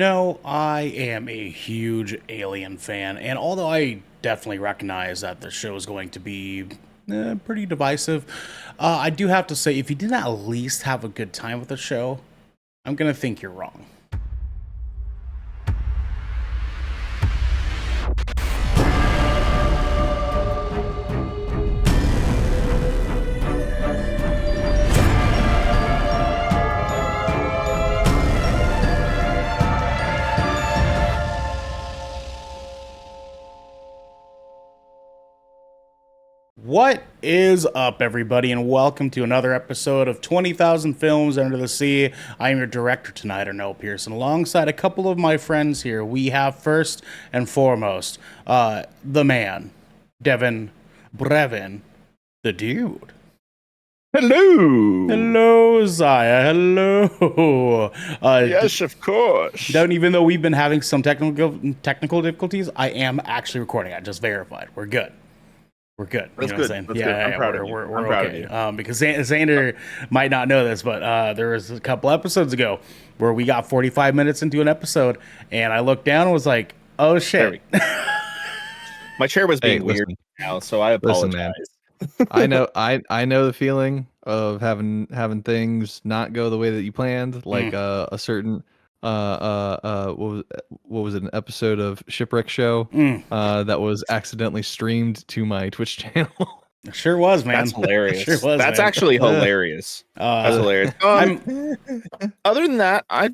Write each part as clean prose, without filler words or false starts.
I am a huge Alien fan, and although I definitely recognize that the show is going to be pretty divisive, I do have to say, if you didn't at least have a good time with the show, I'm going to think you're wrong. What is up, everybody, and welcome to another episode of 20,000 Films Under the Sea. I am your director tonight, Ernell Pearson. Alongside a couple of my friends here, we have first and foremost the man, Devin Brevin, the dude. Hello. Hello, Zaya. Hello. Yes, of course. Even though we've been having some technical difficulties, I am actually recording. I just verified. We're good. We're good. That's you know good. What I'm saying? That's yeah, good. I'm yeah, proud of you. We're I'm proud of okay. you. Because Xander might not know this, but there was a couple episodes ago where we got 45 minutes into an episode, and I looked down and was like, "Oh shit!" My chair was being weird now, so I apologize. Listen, man. I know the feeling of having things not go the way that you planned, like a certain what was it, an episode of Shipwreck Show that was accidentally streamed to my Twitch channel. Sure was, man. That's hilarious. Sure was, That's man. actually hilarious. That's hilarious. Other than that, I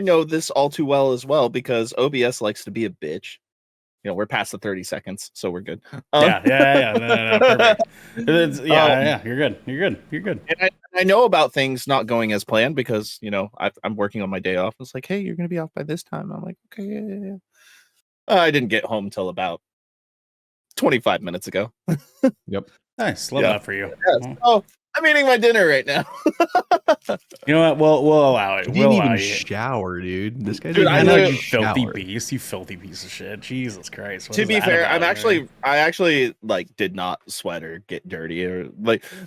know this all too well as well because OBS likes to be a bitch. You know, we're past the 30 seconds, so we're good. Yeah. No, perfect. You're good. And I know about things not going as planned because, I'm working on my day off. It's like, hey, you're going to be off by this time. I'm like, okay, yeah. I didn't get home till about 25 minutes ago. Yep. Nice. Love that for you. Yeah, so I'm eating my dinner right now. You know what? We'll allow it. You didn't even shower, dude. This guy didn't I know, you shower. filthy beast. You filthy piece of shit. Jesus Christ. To be fair, I actually did not sweat or get dirty or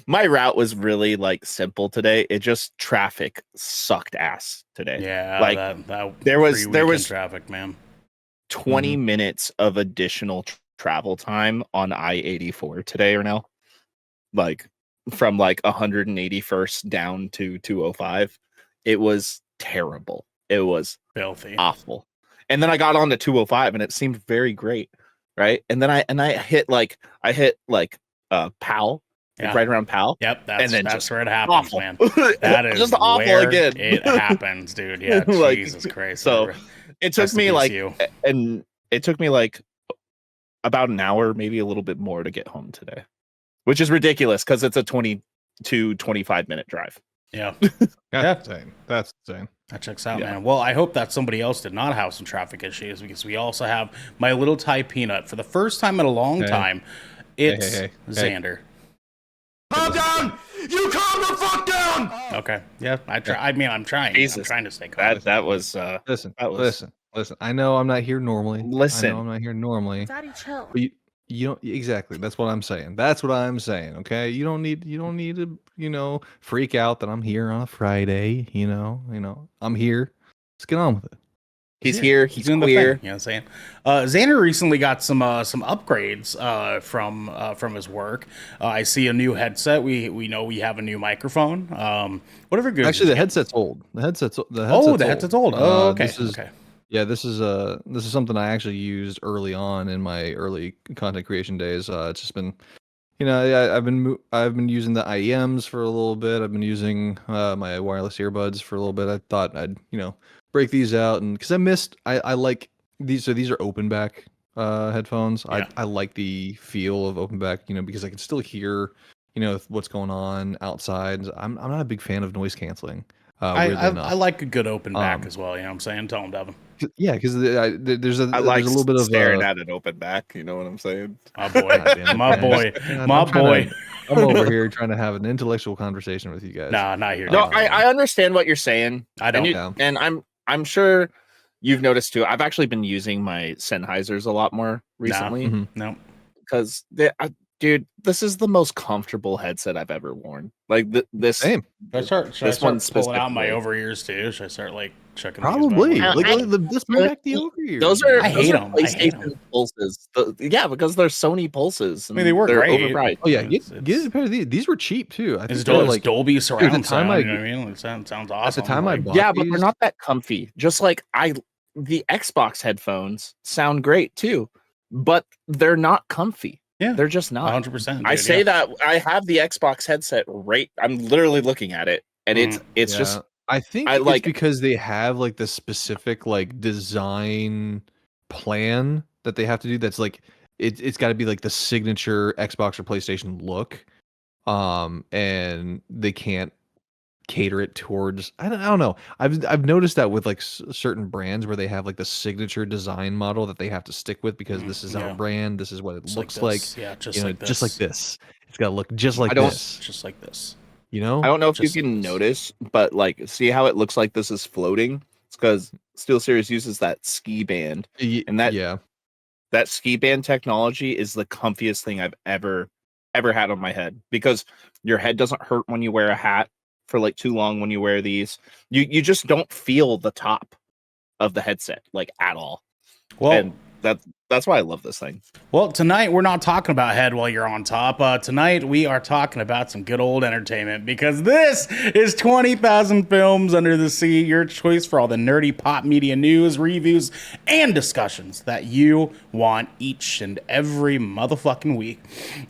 my route was really simple today. It just traffic sucked ass today. Yeah, there was traffic, man. 20 minutes of additional travel time on I-84 today, Ernell. From 181st down to 205. It was terrible. It was filthy, awful. And then I got on to 205 and it seemed very great, right? And then I hit Powell, right around Powell. Yep, that's where it happens, awful. man. That is just awful where again. It happens, dude. Yeah, Jesus Christ. So it took me about an hour, maybe a little bit more to get home today. Which is ridiculous because it's a 25-minute drive. Yeah. That's insane. That's insane. That checks out, man. Well, I hope that somebody else did not have some traffic issues because we also have my little Thai peanut. For the first time in a long time, it's Xander. Calm down! You calm the fuck down! Okay. Yeah, I'm trying. Jesus. I'm trying to stay calm. That was Listen. I know I'm not here normally. Daddy, chill. But you don't exactly. That's what I'm saying. Okay. You don't need to, freak out that I'm here on a Friday. I'm here. Let's get on with it. He's here. He's doing queer. The thing, you know what I'm saying? Xander recently got some upgrades from his work. I see a new headset. We know we have a new microphone. Whatever good. Actually, the headset's old. The headset's old. Headset's old. Oh, okay. Okay. Yeah, this is something I actually used early on in my early content creation days. It's just been, I've been using the IEMs for a little bit. I've been using my wireless earbuds for a little bit. I thought I'd break these out, and because I like these. So these are open back headphones. Yeah. I like the feel of open back, because I can still hear what's going on outside. I'm not a big fan of noise canceling. I like a good open back as well. You know what I'm saying? Tell him, Devin. Yeah, because there's a little bit of staring at an open back. You know what I'm saying? My boy, my boy. I'm over here trying to have an intellectual conversation with you guys. Nah, not here. No, I understand what you're saying. I don't. And I'm sure you've noticed too. I've actually been using my Sennheisers a lot more recently. No, because Dude, this is the most comfortable headset I've ever worn. Like this. Same. Should I start pulling out my over ears too? Should I start like checking Probably. these? Like, let's bring back the over ears. Those are I hate them. PlayStation pulses. Yeah, because they're Sony pulses. I mean, they work they're great. overpriced. Oh yeah, get a pair of these. These were cheap too. I think It's they're like Dolby surround the time sound. You know what I mean? It sounds awesome. at the time I bought Yeah, but these, they're not that comfy. Just like the Xbox headphones sound great too, but they're not comfy. Yeah, they're just not. 100%. I say that I have the Xbox headset right. I'm literally looking at it, and it's just. I think it's because they have like the specific like design plan that they have to do. That's like it's got to be like the signature Xbox or PlayStation look, and they can't cater it towards. I don't know. I've noticed that with like certain brands where they have like the signature design model that they have to stick with because this is our brand. This is what it looks like. Yeah, just like this. It's got to look just like this. Just like this. You know? I don't know if you can notice, but like, see how it looks like this is floating? It's because SteelSeries uses that ski band, and that ski band technology is the comfiest thing I've ever had on my head because your head doesn't hurt when you wear a hat for like too long. When you wear these, you just don't feel the top of the headset like at all. Well, and that's why I love this thing. Well, tonight we're not talking about head while you're on top. Tonight we are talking about some good old entertainment because this is 20,000 Films Under the Sea, your choice for all the nerdy pop media news, reviews, and discussions that you want each and every motherfucking week.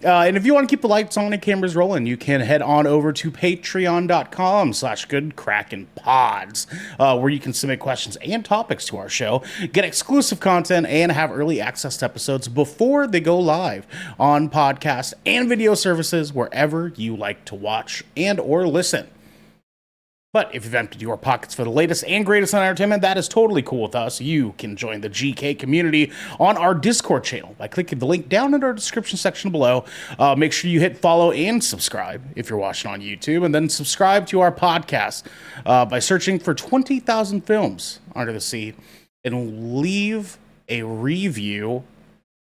And if you want to keep the lights on and cameras rolling, you can head on over to patreon.com/goodkrakenpods, where you can submit questions and topics to our show, get exclusive content, and have early access to episodes before they go live on podcast and video services wherever you like to watch and or listen. But if you've emptied your pockets for the latest and greatest in entertainment, that is totally cool with us. You can join the GK community on our Discord channel by clicking the link down in our description section below. Make sure you hit follow and subscribe if you're watching on YouTube, and then subscribe to our podcast by searching for 20,000 Films Under the Sea and leave a review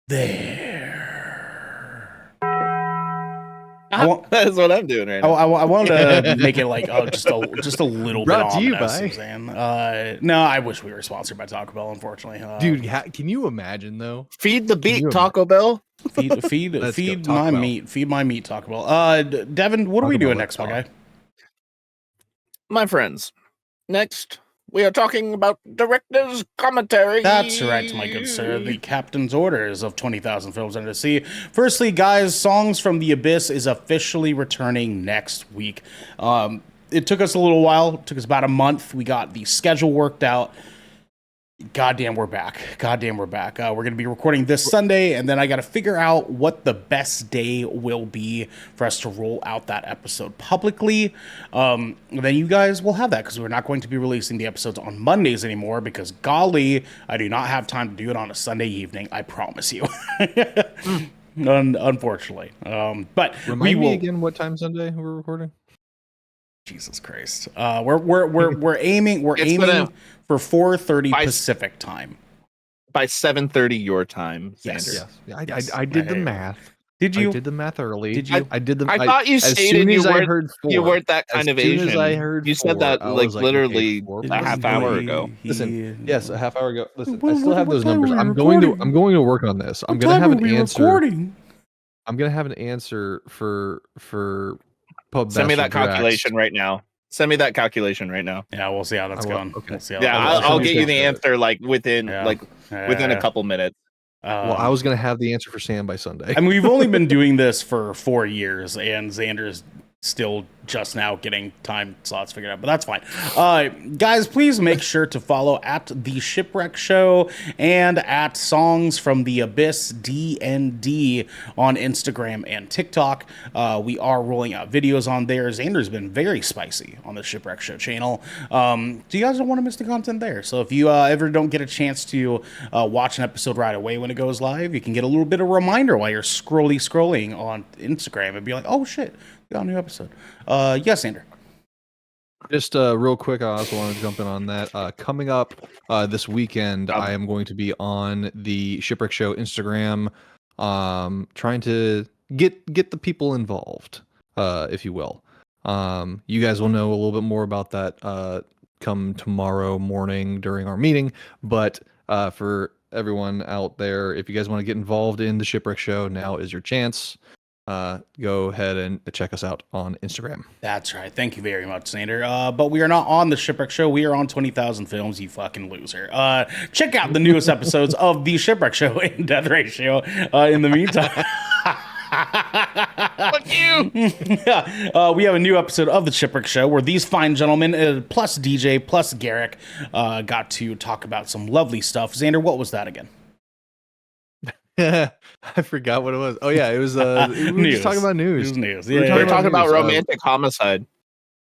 there. That's what I'm doing right now. I wanted to make it like just a little Brought bit to you ominous, by Suzanne. No, I wish we were sponsored by Taco Bell. Unfortunately, dude, can you imagine though? Feed the beat, Taco Bell. Feed my meat. Feed my meat, Taco Bell. Devin, what are we doing next, my guy? My friends, next we are talking about director's commentary. That's right, my good sir. The captain's orders of 20,000 Films Under the Sea. Firstly, guys, Songs from the Abyss is officially returning next week. It took us a little while. It took us about a month. We got the schedule worked out. Goddamn, we're back. We're going to be recording this Sunday, and then I got to figure out what the best day will be for us to roll out that episode publicly. Then you guys will have that, because we're not going to be releasing the episodes on Mondays anymore, because golly, I do not have time to do it on a Sunday evening. I promise you. Unfortunately. But remind me again what time Sunday we're recording. Jesus Christ. We're aiming for 4:30 Pacific time. By 7:30 your time, Xander. Yes. I did the math. Did you? I did the math early. Did you? I did the. I thought you stated you weren't that kind of Asian. As soon as I heard you said that like literally okay, a half hour ago. Listen, yes, a half hour ago. Listen, I still have those numbers. I'm going to work on this. I'm going to have an answer. I'm going to have an answer for Pub. Send me that calculation right now. Yeah, we'll see how that's going. Okay. We'll I'll get you the answer within a couple minutes. Well, I was going to have the answer for Sam by Sunday. I mean, we've only been doing this for 4 years, and Xander's still just now getting time slots figured out, but that's fine. Guys, please make sure to follow at The Shipwreck Show and at Songs from the Abyss DND on Instagram and TikTok. We are rolling out videos on there. Xander's been very spicy on the Shipwreck Show channel. So you guys don't want to miss the content there. So if you ever don't get a chance to watch an episode right away when it goes live, you can get a little bit of reminder while you're scrolling on Instagram and be like, oh shit, we got a new episode. Yes, Xander. Just real quick, I also want to jump in on that. Coming up this weekend, I am going to be on the Shipwreck Show Instagram, trying to get the people involved, if you will. You guys will know a little bit more about that come tomorrow morning during our meeting. But for everyone out there, if you guys want to get involved in the Shipwreck Show, now is your chance. Go ahead and check us out on Instagram. That's right. Thank you very much, Xander. But we are not on the Shipwreck Show. We are on 20,000 Films, you fucking loser. Check out the newest episodes of the Shipwreck Show and Death Ratio. In the meantime... Fuck you! Yeah, we have a new episode of the Shipwreck Show where these fine gentlemen, plus DJ, plus Garrick, got to talk about some lovely stuff. Xander, what was that again? I forgot what it was. Oh yeah, it was we were just talking about news. It was news. We were talking about romantic homicide.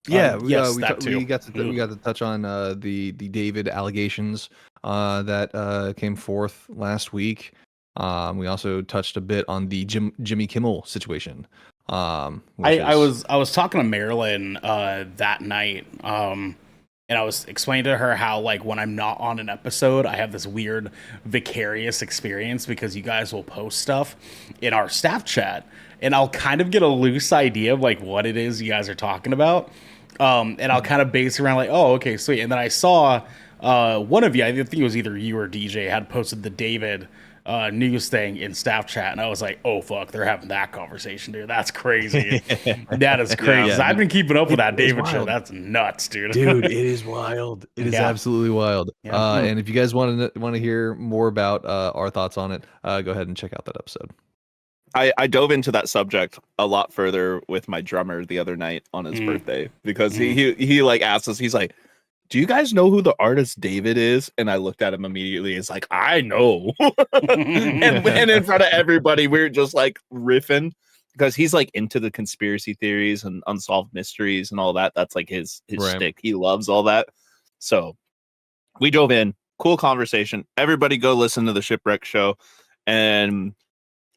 Yeah, yes, we got to touch on the David allegations that came forth last week. We also touched a bit on the Jimmy Kimmel situation. I was talking to Marilyn that night, and I was explaining to her how, like, when I'm not on an episode, I have this weird vicarious experience because you guys will post stuff in our staff chat, and I'll kind of get a loose idea of, like, what it is you guys are talking about, and I'll kind of base around, like, oh, okay, sweet. And then I saw one of you, I think it was either you or DJ, had posted the David news thing in staff chat, and I was like, oh fuck, they're having that conversation, dude. That's crazy. That is crazy. Yeah. I've been keeping up with that David show. That's nuts, dude. Dude, it is wild. It is absolutely wild. Yeah. And if you guys want to hear more about our thoughts on it, go ahead and check out that episode. I dove into that subject a lot further with my drummer the other night on his birthday because he like asked us, he's like, do you guys know who the artist David is? And I looked at him immediately. It's like, I know. and in front of everybody, we were just like riffing because he's like into the conspiracy theories and unsolved mysteries and all that. That's like his shtick. He loves all that. So we dove in. Cool conversation. Everybody go listen to the Shipwreck Show. And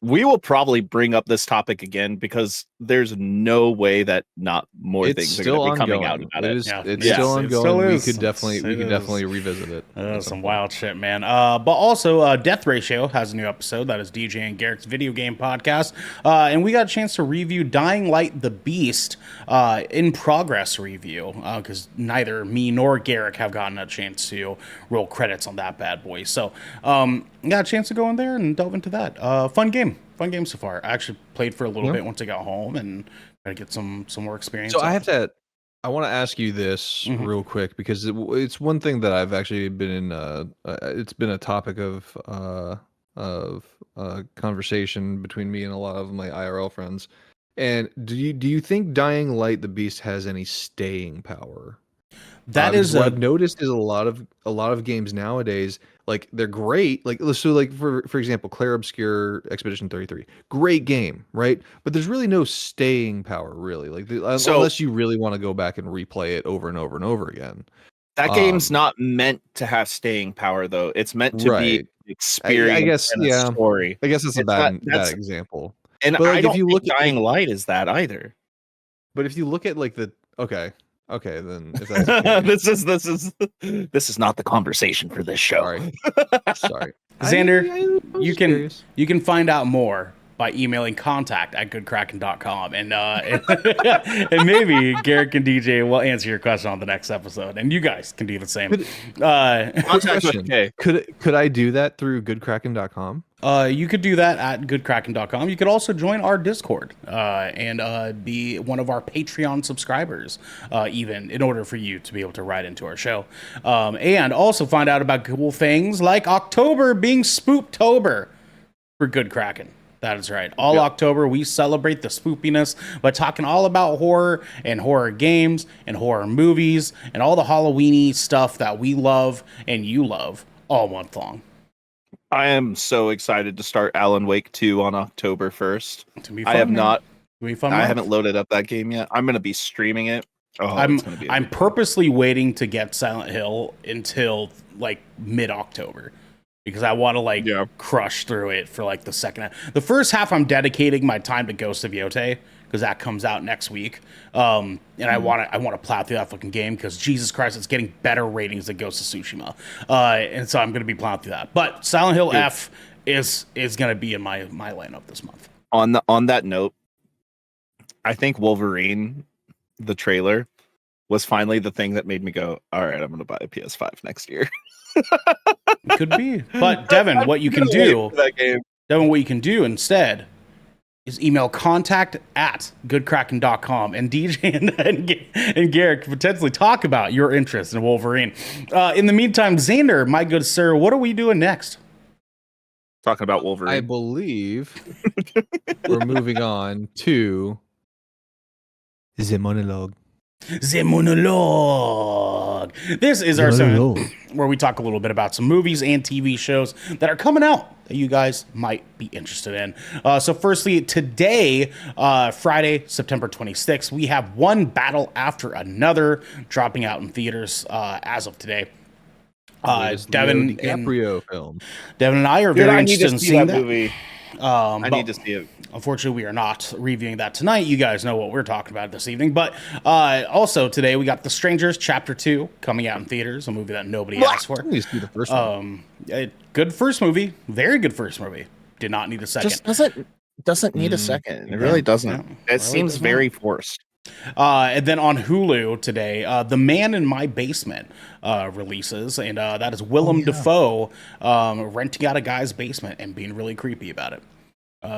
we will probably bring up this topic again because there's no way that not more things are going to be coming out about it. It's still ongoing. We could definitely revisit it. Some wild shit, man. But also, Death Ratio has a new episode. That is DJ and Garrick's video game podcast. And we got a chance to review Dying Light the Beast in progress review because neither me nor Garrick have gotten a chance to roll credits on that bad boy. So got a chance to go in there and delve into that. Fun game so far. I actually played for a little bit once I got home and tried to get some more experience. So I want to ask you this real quick because it's one thing that I've actually been in. It's been a topic of conversation between me and a lot of my IRL friends. And do you think Dying Light the Beast has any staying power? That is what I've noticed is a lot of games nowadays, like they're great. Like so, like for example, Clair Obscure Expedition 33, great game, right? But there's really no staying power, really. Like unless you really want to go back and replay it over and over and over again. That game's not meant to have staying power, though. It's meant to be experience. I guess, and a story. I guess that's a bad example. And but like, I don't if you think look at Dying Light is that either. But if you look at like the Okay, then if that's this is not the conversation for this show. Sorry. Xander, you can find out more by emailing contact@goodkraken.com and maybe Garrick and DJ will answer your question on the next episode, and you guys can do the same. Could I do that through goodkraken.com? You could do that at goodkraken.com. You could also join our Discord and be one of our Patreon subscribers, even in order for you to be able to write into our show. And also find out about cool things like October being Spooptober for Good Kraken. That is right. October, we celebrate the spoopiness by talking all about horror and horror games and horror movies and all the Halloween-y stuff that we love and you love all month long. I am so excited to start Alan Wake 2 on October 1st. I haven't loaded up that game yet. I'm going to be streaming it. I'm purposely waiting to get Silent Hill until like mid-October because I want to crush through it for like the second half. The first half I'm dedicating my time to Ghost of Yote because that comes out next week. And I want to plow through that fucking game because Jesus Christ, it's getting better ratings than Ghost of Tsushima. And so I'm going to be plowing through that. But Silent Hill F is going to be in my lineup this month. On that note, I think Wolverine, the trailer, was finally the thing that made me go, all right, I'm going to buy a PS5 next year. Could be. But Devin, what you can do, Devin, what you can do instead is email contact@goodkraken.com, and DJ and Garrick can potentially talk about your interest in Wolverine. In the meantime, Xander, my good sir, what are we doing next? Talking about Wolverine. I believe we're moving on to the Monologue. The Monologue. This is our segment where we talk a little bit about some movies and TV shows that are coming out that you guys might be interested in. So firstly, today, Friday, September 26th, we have one battle after another dropping out in theaters as of today. Devin film. Devin and I are very interested in seeing that movie. I need to see it. Unfortunately, we are not reviewing that tonight. You guys know what we're talking about this evening. But also today, we got The Strangers Chapter 2 coming out in theaters, a movie that nobody asked for. Please see the first one. Good first movie. Very good first movie. Did not need a second. Just doesn't need a second. It really doesn't. It really seems very forced. And then on Hulu today, The Man in My Basement releases, and that is Willem Dafoe renting out a guy's basement and being really creepy about it.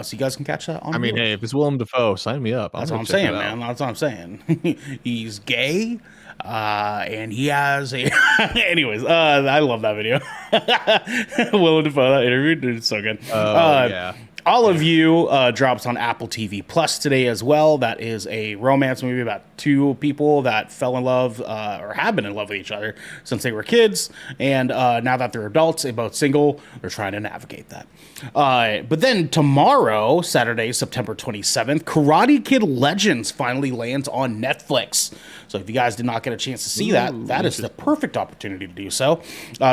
So you guys can catch that on Hulu. Hey, if it's Willem Dafoe, sign me up. That's what I'm saying, man. That's what I'm saying. He's gay, and he has a... Anyways, I love that video. Willem Dafoe, that interview, dude, it's so good. Yeah. All of You drops on Apple TV Plus today as well. That is a romance movie about two people that fell in love or have been in love with each other since they were kids. And now that they're adults and both single, they're trying to navigate that. But then tomorrow, Saturday, September 27th, Karate Kid Legends finally lands on Netflix. So if you guys did not get a chance to see that is the perfect opportunity to do so.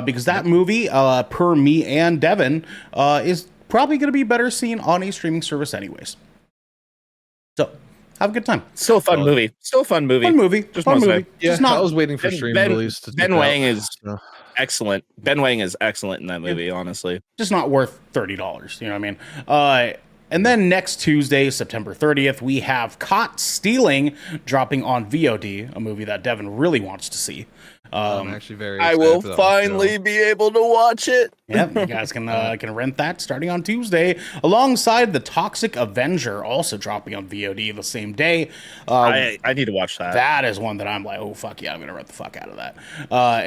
Because that movie, per me and Devin, is probably going to be better seen on a streaming service anyways. So, have a good time. Still a fun movie. Fun movie. Just fun movie. Say. Yeah, I was waiting for stream release to Ben Wang is excellent. Ben Wang is excellent in that movie, honestly. Just not worth $30, you know what I mean? And then next Tuesday, September 30th, we have Caught Stealing dropping on VOD, a movie that Devin really wants to see. I'm actually very I will finally be able to watch it. Yeah, you guys can rent that starting on Tuesday, alongside The Toxic Avenger, also dropping on VOD the same day. I need to watch that. That is one that I'm like, oh, fuck yeah, I'm going to rent the fuck out of that.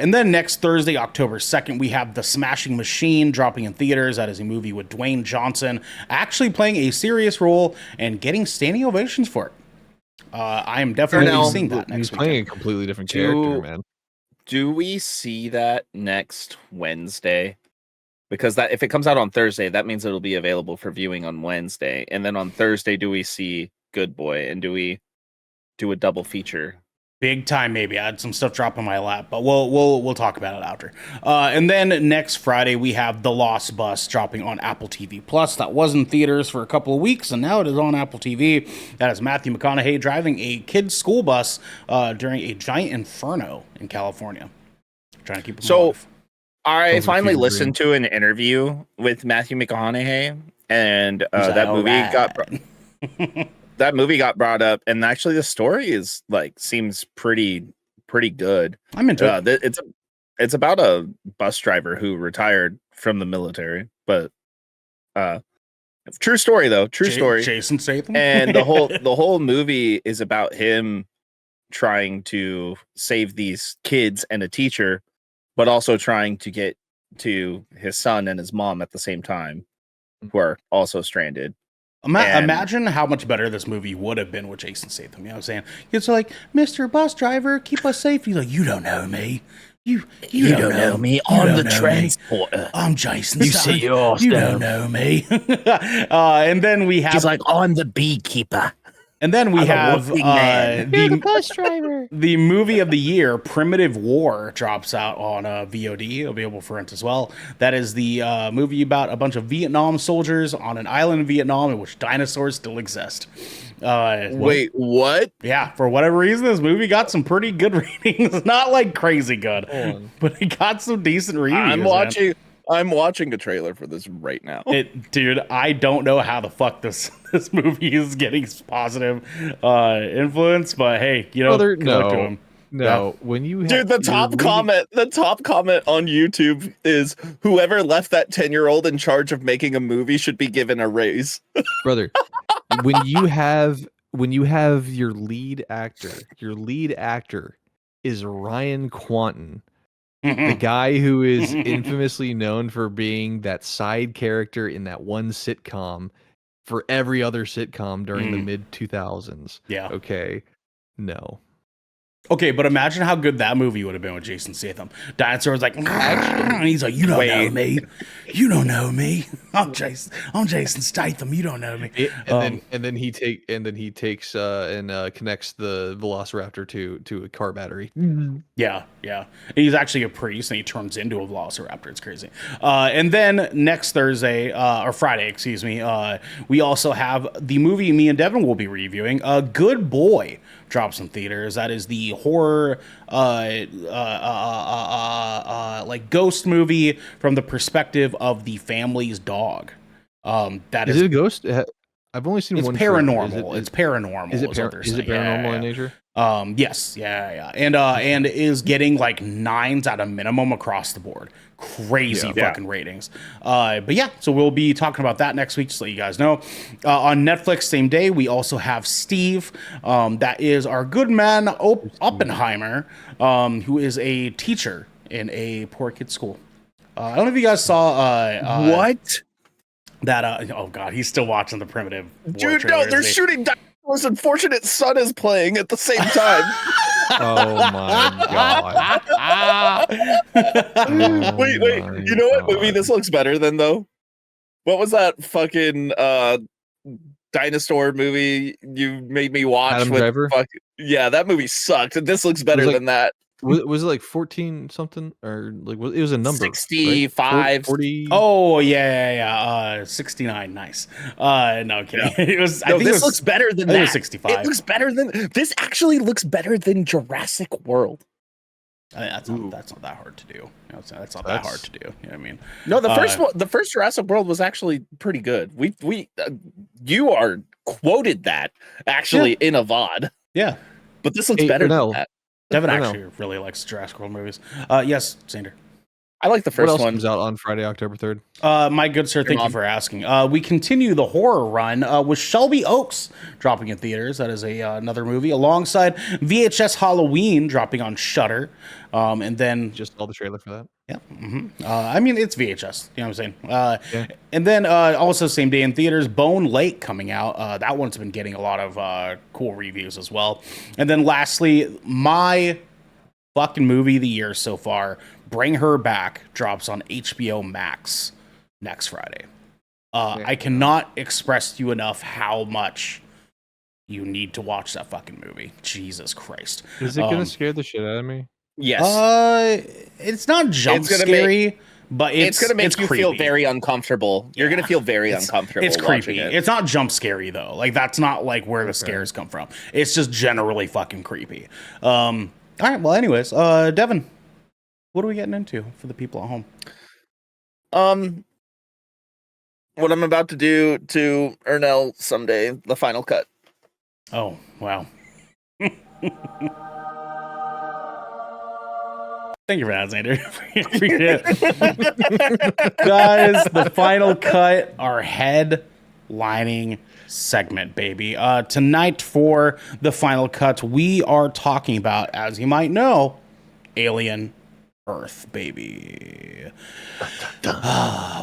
And then next Thursday, October 2nd, we have The Smashing Machine dropping in theaters. That is a movie with Dwayne Johnson actually playing a serious role and getting standing ovations for it. I am definitely seeing that next week. He's playing a completely different character, man. Do we see that next Wednesday? Because that if it comes out on Thursday, that means it'll be available for viewing on Wednesday. And then on Thursday, do we see Good Boy? And do we do a double feature? Big time, maybe. I had some stuff drop on my lap, but we'll talk about it after. And then next Friday we have The Lost Bus dropping on Apple TV Plus. That was in theaters for a couple of weeks, and now it is on Apple TV. That is Matthew McConaughey driving a kid's school bus during a giant inferno in California, trying to keep them alive. I finally listened to an interview with Matthew McConaughey, and that movie got. That movie got brought up, and actually the story is seems pretty good. I'm into it. It's about a bus driver who retired from the military, but true story though. Story. Jason Statham. And the whole movie is about him trying to save these kids and a teacher, but also trying to get to his son and his mom at the same time, who are also stranded. Imagine how much better this movie would have been with Jason Statham. You know what I'm saying? It's like, Mr. Bus Driver, keep us safe. He's like, you don't know me. You don't know me. I'm the transporter. I'm Jason Statham. You don't know me. And then we have... He's like, I'm the beekeeper. And then we have the bus driver. The movie of the year, Primitive War, drops out on VOD, available for rent as well. That is the movie about a bunch of Vietnam soldiers on an island in Vietnam in which dinosaurs still exist. Wait, what? Yeah, for whatever reason, this movie got some pretty good ratings. Not like crazy good, but it got some decent reviews. I'm watching a trailer for this right now. Dude, I don't know how the fuck this movie is getting positive influence, but hey, Brother, good luck to him. No, when you Dude, the top comment on YouTube is whoever left that 10-year-old in charge of making a movie should be given a raise. Brother, when you have your lead actor is Ryan Quanten, the guy who is infamously known for being that side character in that one sitcom for every other sitcom during the mid 2000s. Yeah. Okay. No. Okay, but imagine how good that movie would have been with Jason Statham. Dinosaur was like, and he's like, you don't know me. You don't know me. I'm Jason Statham. You don't know me. And then he takes and connects the Velociraptor to a car battery. Yeah. And he's actually a priest, and he turns into a Velociraptor. It's crazy. And then next Thursday, or Friday, excuse me, we also have the movie me and Devin will be reviewing, Good Boy, drops in theaters. That is the horror, like ghost movie from the perspective of the family's dog. That is it a ghost? I've only seen one. It's paranormal. It's paranormal. Is it paranormal in nature? Yes, yeah, and is getting like 9s at a minimum across the board. Crazy fucking ratings. But yeah, so we'll be talking about that next week, just to let you guys know. On Netflix, same day, we also have Steve. That is our good man Oppenheimer, who is a teacher in a poor kid's school. I don't know if you guys saw what? That oh god, he's still watching the Primitive War Dude, trailer, no, they're shooting His Unfortunate Son is playing at the same time. Oh my god. Wait, you know what movie this looks better than, though? What was that fucking dinosaur movie you made me watch? Adam Driver? Yeah, that movie sucked. And this looks better than that. Was it like 14 something, or like it was a number? 65, right? 40. Oh yeah. 69. Nice. No kidding. Yeah. It was. No, this looks better than that. It was 65. It looks better than this. Actually, looks better than Jurassic World. That's not that hard to do. That's not that hard to do. You know what I mean? No, the first Jurassic World was actually pretty good. You are quoted that actually in a VOD. Yeah, but this looks better than that. Devin actually really likes Jurassic World movies. Yes, Xander. I like the first what else one. Comes out on Friday, October 3rd. My good sir, thank you for asking. We continue the horror run with Shelby Oaks dropping in theaters. That is another movie alongside VHS Halloween dropping on Shudder. And then just all the trailer for that. Yeah. Mm-hmm. I mean, it's VHS. You know what I'm saying? And then also same day in theaters, Bone Lake coming out. That one's been getting a lot of cool reviews as well. And then lastly, my fucking movie of the year so far, Bring Her Back, drops on HBO Max next Friday. I cannot express to you enough how much you need to watch that fucking movie. Jesus Christ. Is it going to scare the shit out of me? Yes. It's not jump scary, but it's going to make you creepy. feel very uncomfortable. You're going to feel very uncomfortable. It's creepy. It's not jump scary though. Like that's not like where the scares come from. It's just generally fucking creepy. All right. Well, anyways, Devin, what are we getting into for the people at home? What I'm about to do to Ernell someday, the final cut. Oh, wow. Thank you for that, Xander. Guys, the final cut, our headlining segment, baby. Tonight for the final cut, we are talking about, as you might know, Alien Earth, baby.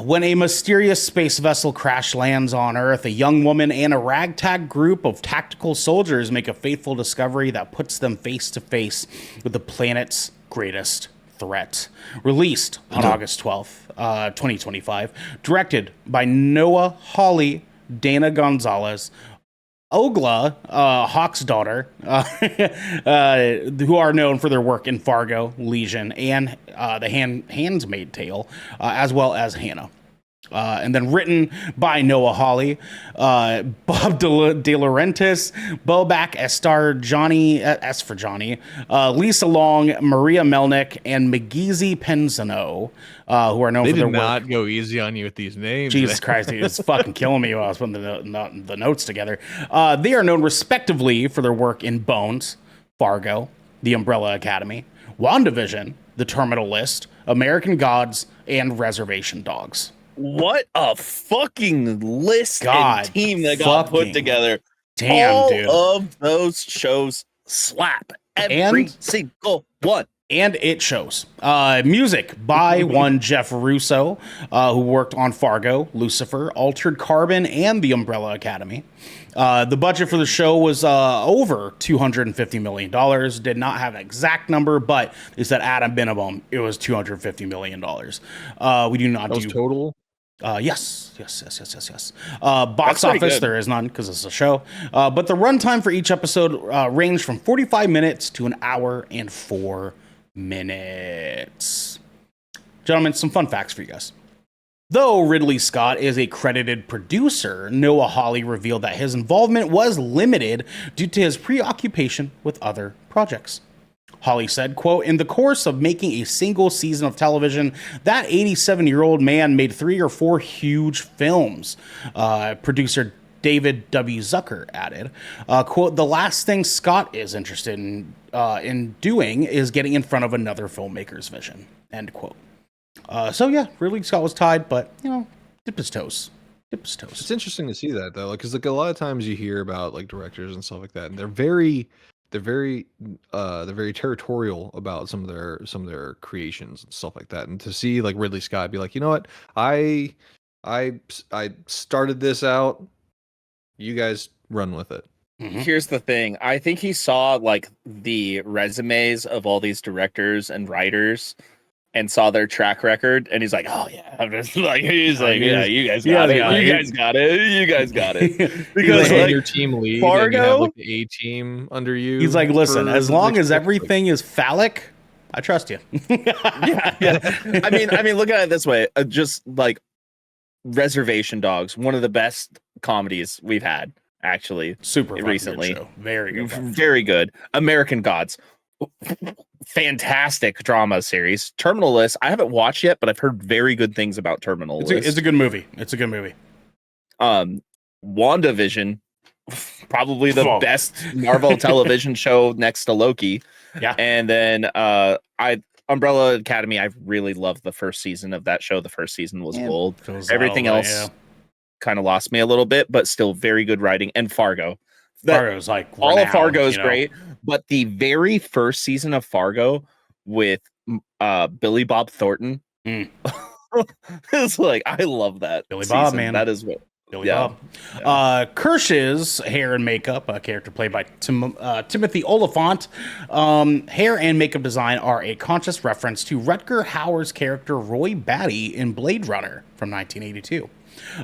When a mysterious space vessel crash lands on Earth, a young woman and a ragtag group of tactical soldiers make a fateful discovery that puts them face to face with the planet's greatest threat. Released on August 12th, 2025. Directed by Noah Hawley, Dana Gonzalez, Ogla, Hawk's daughter, who are known for their work in Fargo, Legion, and the Handmaid's Tale, as well as Hannah. And then written by Noah Hawley, Bob De Laurentiis, Bo Back as star Johnny, S for Johnny, Lisa Long, Maria Melnick, and McGeezy Penzano, who are known They for their did work. not go easy on you with these names. Jesus there. Christ, it's fucking killing me while I was putting the notes together. They are known respectively for their work in Bones, Fargo, The Umbrella Academy, WandaVision, The Terminal List, American Gods, and Reservation Dogs. What a fucking list God and team that got put fucking together. damn, All dude. of those shows slap. Every And- single one. And it shows. Music by one Jeff Russo, who worked on Fargo, Lucifer, Altered Carbon, and The Umbrella Academy. The budget for the show was over $250 million. Did not have an exact number, but they said at a minimum, it was $250 million. We do not That was do... total. Yes. Box pretty office, good. there is none because it's a show. But the runtime for each episode ranged from 45 minutes to an hour and 4 minutes. Gentlemen, some fun facts for you guys. Though Ridley Scott is a credited producer, Noah Hawley revealed that his involvement was limited due to his preoccupation with other projects. Hawley said, quote, "In the course of making a single season of television, that 87-year-old man made 3 or 4 huge films." Producer David W. Zucker added, quote, "The last thing Scott is interested in doing is getting in front of another filmmaker's vision," end quote. So yeah, Ridley Scott was tied, but, you know, dipped his toes. It's interesting to see that though, because like a lot of times you hear about like directors and stuff like that, and they're very territorial about some of their creations and stuff like that. And to see like Ridley Scott be like, you know what, I started this out, you guys run with it. Mhm. Here's the thing. I think he saw like the resumes of all these directors and writers and saw their track record, and he's like, "Oh yeah," I'm just like, he's like, "Yeah, you guys got it. You guys got it. You guys got it." Because Like, like your team lead, and you Fargo? have like the A team under you. He's like, listen, for as the long next as six, everything is phallic, I trust you. yeah. I mean, look at it this way. Just like Reservation Dogs, one of the best comedies we've had, actually. Super fucking recently. good show. Very good. Very good. American Gods. Fantastic drama series. Terminal List. I haven't watched yet, but I've heard very good things about Terminal List. It's a good movie. It's a good movie. WandaVision, probably the Whoa. best Marvel television show next to Loki. Yeah. And then Umbrella Academy, I really loved the first season of that show. The first season was gold. Everything else kind of lost me a little bit, but still very good writing. And Fargo. Fargo's like All of renowned, Fargo is you know? great, but the very first season of Fargo with Billy Bob Thornton, it's like, I love that. Billy season. Bob, man. That is what. Billy Yeah. Bob. Kirsch's hair and makeup, a character played by Timothy Oliphant. Hair and makeup design are a conscious reference to Rutger Hauer's character Roy Batty in Blade Runner from 1982.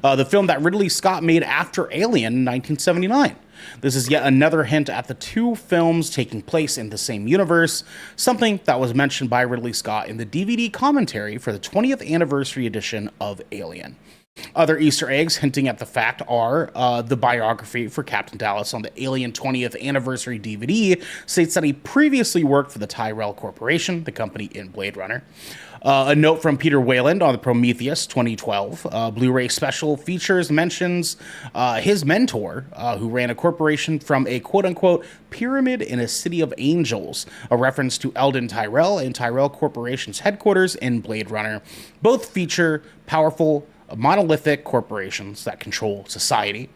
The film that Ridley Scott made after Alien in 1979. This is yet another hint at the two films taking place in the same universe, something that was mentioned by Ridley Scott in the DVD commentary for the 20th anniversary edition of Alien. Other Easter eggs hinting at the fact are the biography for Captain Dallas on the Alien 20th Anniversary DVD states that he previously worked for the Tyrell Corporation, the company in Blade Runner. A note from Peter Wayland on the Prometheus 2012 Blu-ray special features mentions his mentor, who ran a corporation from a quote-unquote pyramid in a city of angels, a reference to Eldon Tyrell and Tyrell Corporation's headquarters in Blade Runner. Both feature powerful monolithic corporations that control society.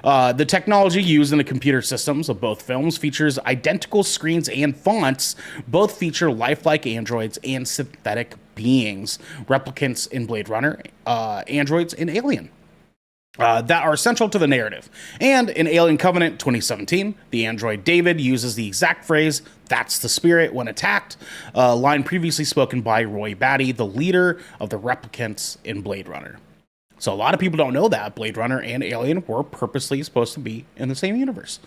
The technology used in the computer systems of both films features identical screens and fonts. Both feature lifelike androids and synthetic beings, replicants in Blade Runner, androids in Alien. That are central to the narrative. And in Alien Covenant 2017, the android David uses the exact phrase, "That's the spirit," when attacked, a line previously spoken by Roy Batty, the leader of the replicants in Blade Runner. So a lot of people don't know that Blade Runner and Alien were purposely supposed to be in the same universe.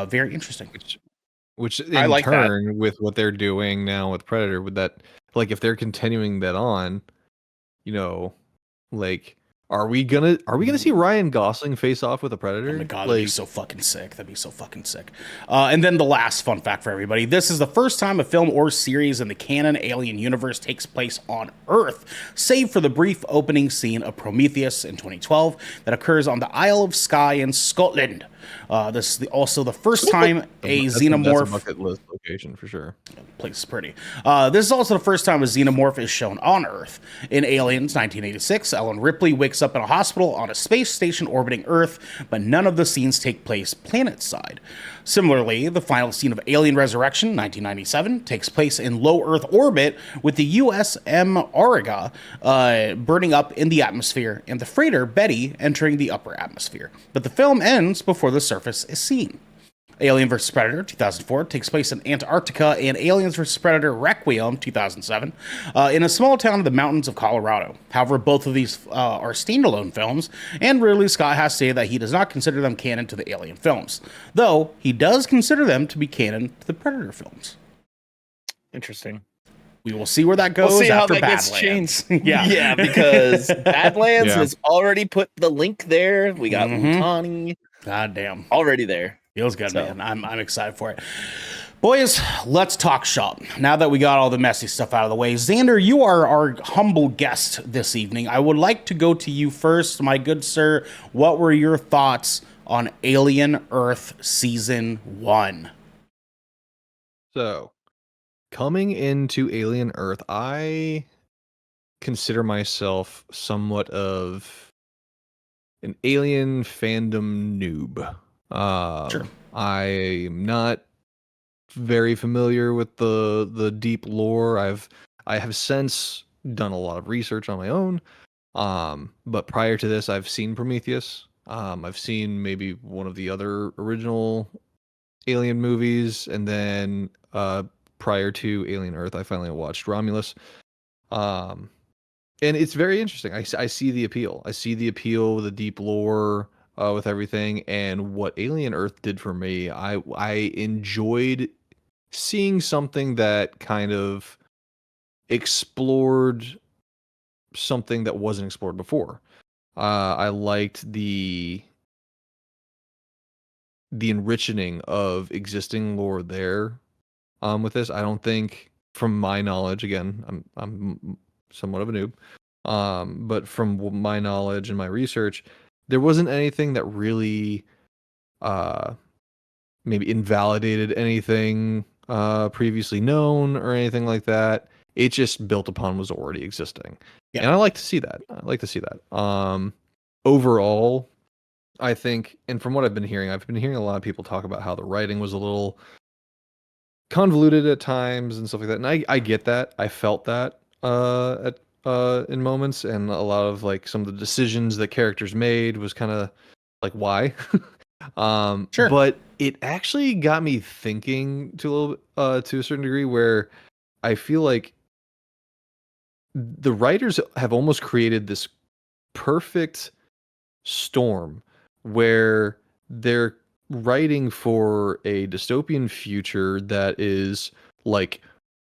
Very interesting. Which in I like that. turn, with what they're doing now with Predator, with that, like if they're continuing that on, you know, like Are we gonna see Ryan Gosling face off with a Predator? Oh my god, that'd be so fucking sick. That'd be so fucking sick. And then the last fun fact for everybody. This is the first time a film or series in the canon Alien universe takes place on Earth, save for the brief opening scene of Prometheus in 2012 that occurs on the Isle of Skye in Scotland. This is also the first time a xenomorph... That's a bucket list location for sure. Place is pretty. This is also the first time a xenomorph is shown on Earth. In Aliens 1986, Ellen Ripley wakes up in a hospital on a space station orbiting Earth, but none of the scenes take place planet-side. Similarly, the final scene of Alien Resurrection 1997 takes place in low Earth orbit with the USM Auriga burning up in the atmosphere and the freighter Betty entering the upper atmosphere. But the film ends before the surface is seen. Alien vs. Predator 2004 takes place in Antarctica, and Aliens vs. Predator Requiem 2007 in a small town in the mountains of Colorado. However, both of these are standalone films, and Ridley Scott has stated that he does not consider them canon to the Alien films, though he does consider them to be canon to the Predator films. Interesting. We will see where that goes. We'll see after how that Badlands. gets changed. Yeah, because Badlands has already put the link there. We got Utani. God damn. Already there. Feels good, man. I'm excited for it. Boys, let's talk shop. Now that we got all the messy stuff out of the way, Xander, you are our humble guest this evening. I would like to go to you first, my good sir. What were your thoughts on Alien Earth Season 1? So, coming into Alien Earth, I consider myself somewhat of an Alien fandom noob. Sure. I'm not very familiar with the deep lore. I have since done a lot of research on my own. But prior to this, I've seen Prometheus. I've seen maybe one of the other original Alien movies, and then prior to Alien Earth, I finally watched Romulus. And it's very interesting. I see the appeal. I see the appeal, the deep lore with everything, and what Alien Earth did for me. I enjoyed seeing something that kind of explored something that wasn't explored before. I liked the enriching of existing lore there. With this, I don't think, from my knowledge, again, I'm somewhat of a noob, but from my knowledge and my research, there wasn't anything that really maybe invalidated anything previously known or anything like that. It just built upon was already existing. Yeah. And I like to see that. Overall, I think, and from what I've been hearing a lot of people talk about how the writing was a little convoluted at times and stuff like that. And I get that. I felt that in moments, and a lot of like some of the decisions that characters made was kind of like, why? Sure. But it actually got me thinking to a certain degree, where I feel like the writers have almost created this perfect storm where they're writing for a dystopian future that is like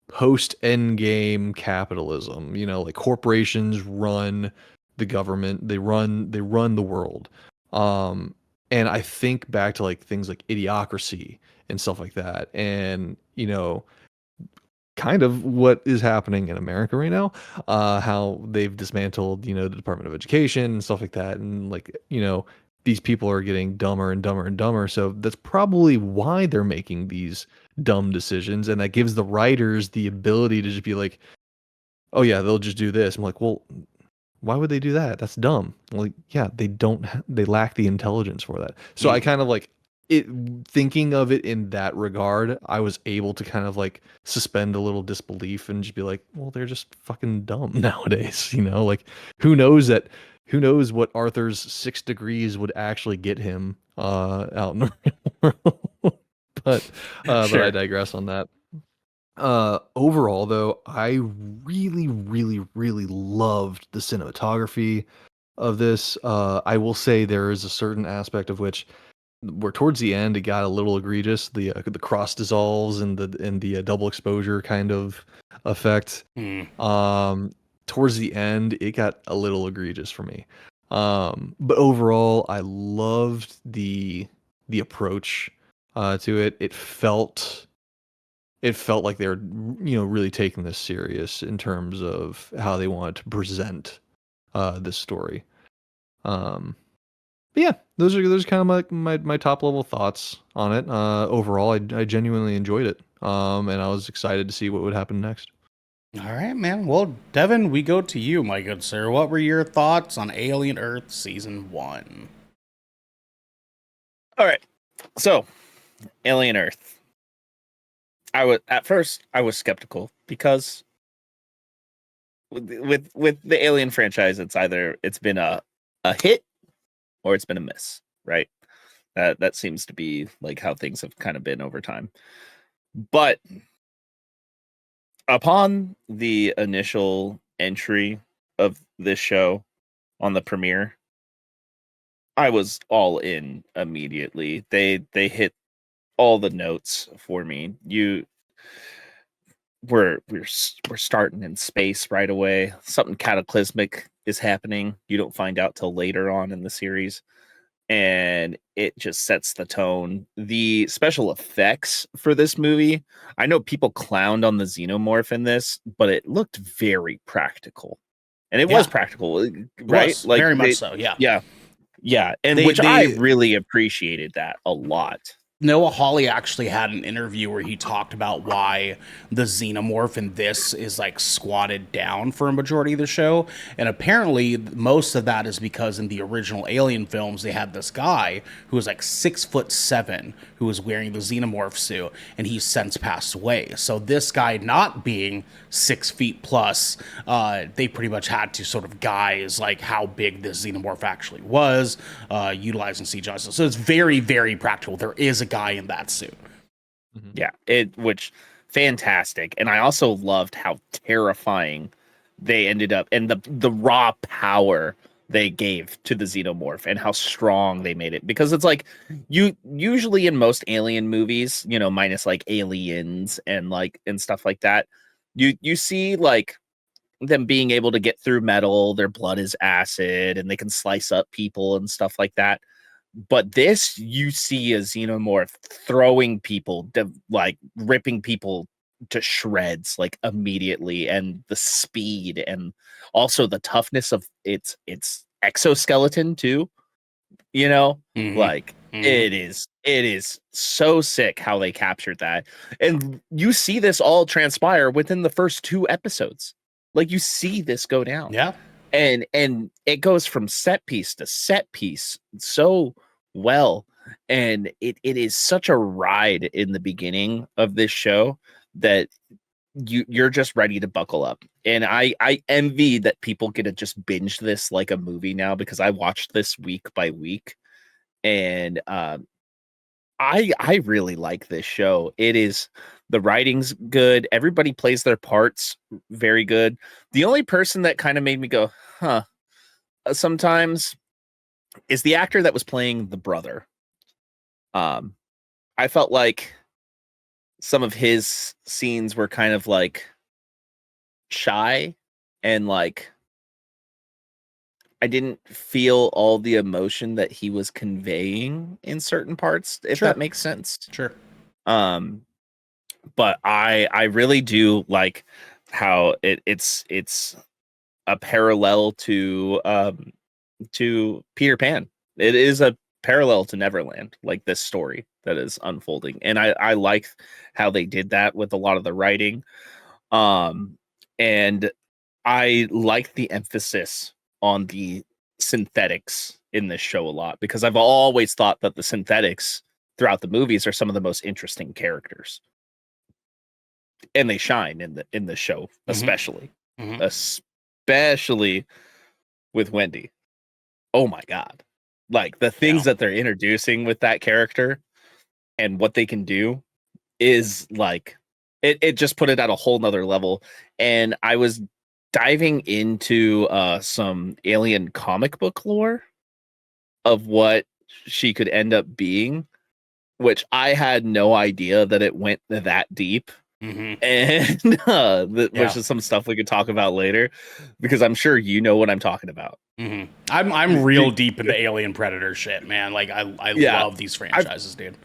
post-endgame capitalism. You know, like corporations run the government, they run the world. And I think back to like things like Idiocracy and stuff like that, and you know, kind of what is happening in America right now, how they've dismantled, you know, the Department of Education and stuff like that, and like, you know, these people are getting dumber and dumber and dumber. So that's probably why they're making these dumb decisions, and that gives the writers the ability to just be like, oh yeah, they'll just do this. I'm like, well, why would they do that? That's dumb. Like, yeah, they lack the intelligence for that. So I kind of like it, thinking of it in that regard, I was able to kind of like suspend a little disbelief and just be like, well, they're just fucking dumb nowadays, you know? Like, who knows what Arthur's 6 degrees would actually get him out in the real world. But sure. But I digress on that. Overall though, I really, really, really loved the cinematography of this. I will say there is a certain aspect of which, where towards the end it got a little egregious. The cross dissolves and the double exposure kind of effect. Towards the end it got a little egregious for me. But overall, I loved the approach to it. It felt like they were, really taking this serious in terms of how they wanted to present this story. But yeah, those are kind of my top level thoughts on it. Overall, I genuinely enjoyed it. And I was excited to see what would happen next. All right, man. Well, Devin, we go to you, my good sir. What were your thoughts on Alien Earth Season 1? All right. So, Alien Earth. At first I was skeptical because with the Alien franchise, it's been a hit or it's been a miss, right? That seems to be like how things have kind of been over time. But upon the initial entry of this show on the premiere, I was all in immediately. They hit all the notes for me. We're starting in space right away. Something cataclysmic is happening. You don't find out till later on in the series, and it just sets the tone. The special effects for this movie, I know people clowned on the xenomorph in this, but it looked very practical, and it was practical, right? Was, very much so. Yeah, and which I really appreciated that a lot. Noah Hawley actually had an interview where he talked about why the xenomorph in this is like squatted down for a majority of the show. And apparently most of that is because in the original Alien films, they had this guy who was like 6'7", who was wearing the xenomorph suit, and he's since passed away. So this guy not being 6 feet plus, they pretty much had to sort of guise like how big this xenomorph actually was, utilizing CGI. So it's very, very practical. There is a guy in that suit. Yeah, which fantastic. And I also loved how terrifying they ended up, and the raw power they gave to the xenomorph and how strong they made it. Because it's like you usually in most alien movies, minus like Aliens and stuff like that, you see like them being able to get through metal, their blood is acid, and they can slice up people and stuff like that. But this, you see a xenomorph throwing people, like ripping people to shreds, like immediately, and the speed and also the toughness of its exoskeleton too. Like it is so sick how they captured that, and you see this all transpire within the first 2 episodes. Like you see this go down, and it goes from set piece to set piece so well, and it is such a ride in the beginning of this show that you're just ready to buckle up. And I envy that people get to just binge this like a movie now, because I watched this week by week, and I really like this show. The writing's good. Everybody plays their parts very good. The only person that kind of made me go, huh, sometimes is the actor that was playing the brother. I felt like some of his scenes were kind of like shy, and like I didn't feel all the emotion that he was conveying in certain parts, if that makes sense. Sure. But I really do like how it's a parallel to Peter Pan. It is a parallel to Neverland, like this story that is unfolding. And I like how they did that with a lot of the writing. And I like the emphasis on the synthetics in this show a lot, because I've always thought that the synthetics throughout the movies are some of the most interesting characters. And they shine in the show, especially with Wendy. Oh my God. Like the things that they're introducing with that character and what they can do is like, it just put it at a whole nother level. And I was diving into some alien comic book lore of what she could end up being, which I had no idea that it went that deep. and which is some stuff we could talk about later, because I'm sure you know what I'm talking about. I'm real deep into Alien Predator shit, man. Like I love these franchises, dude.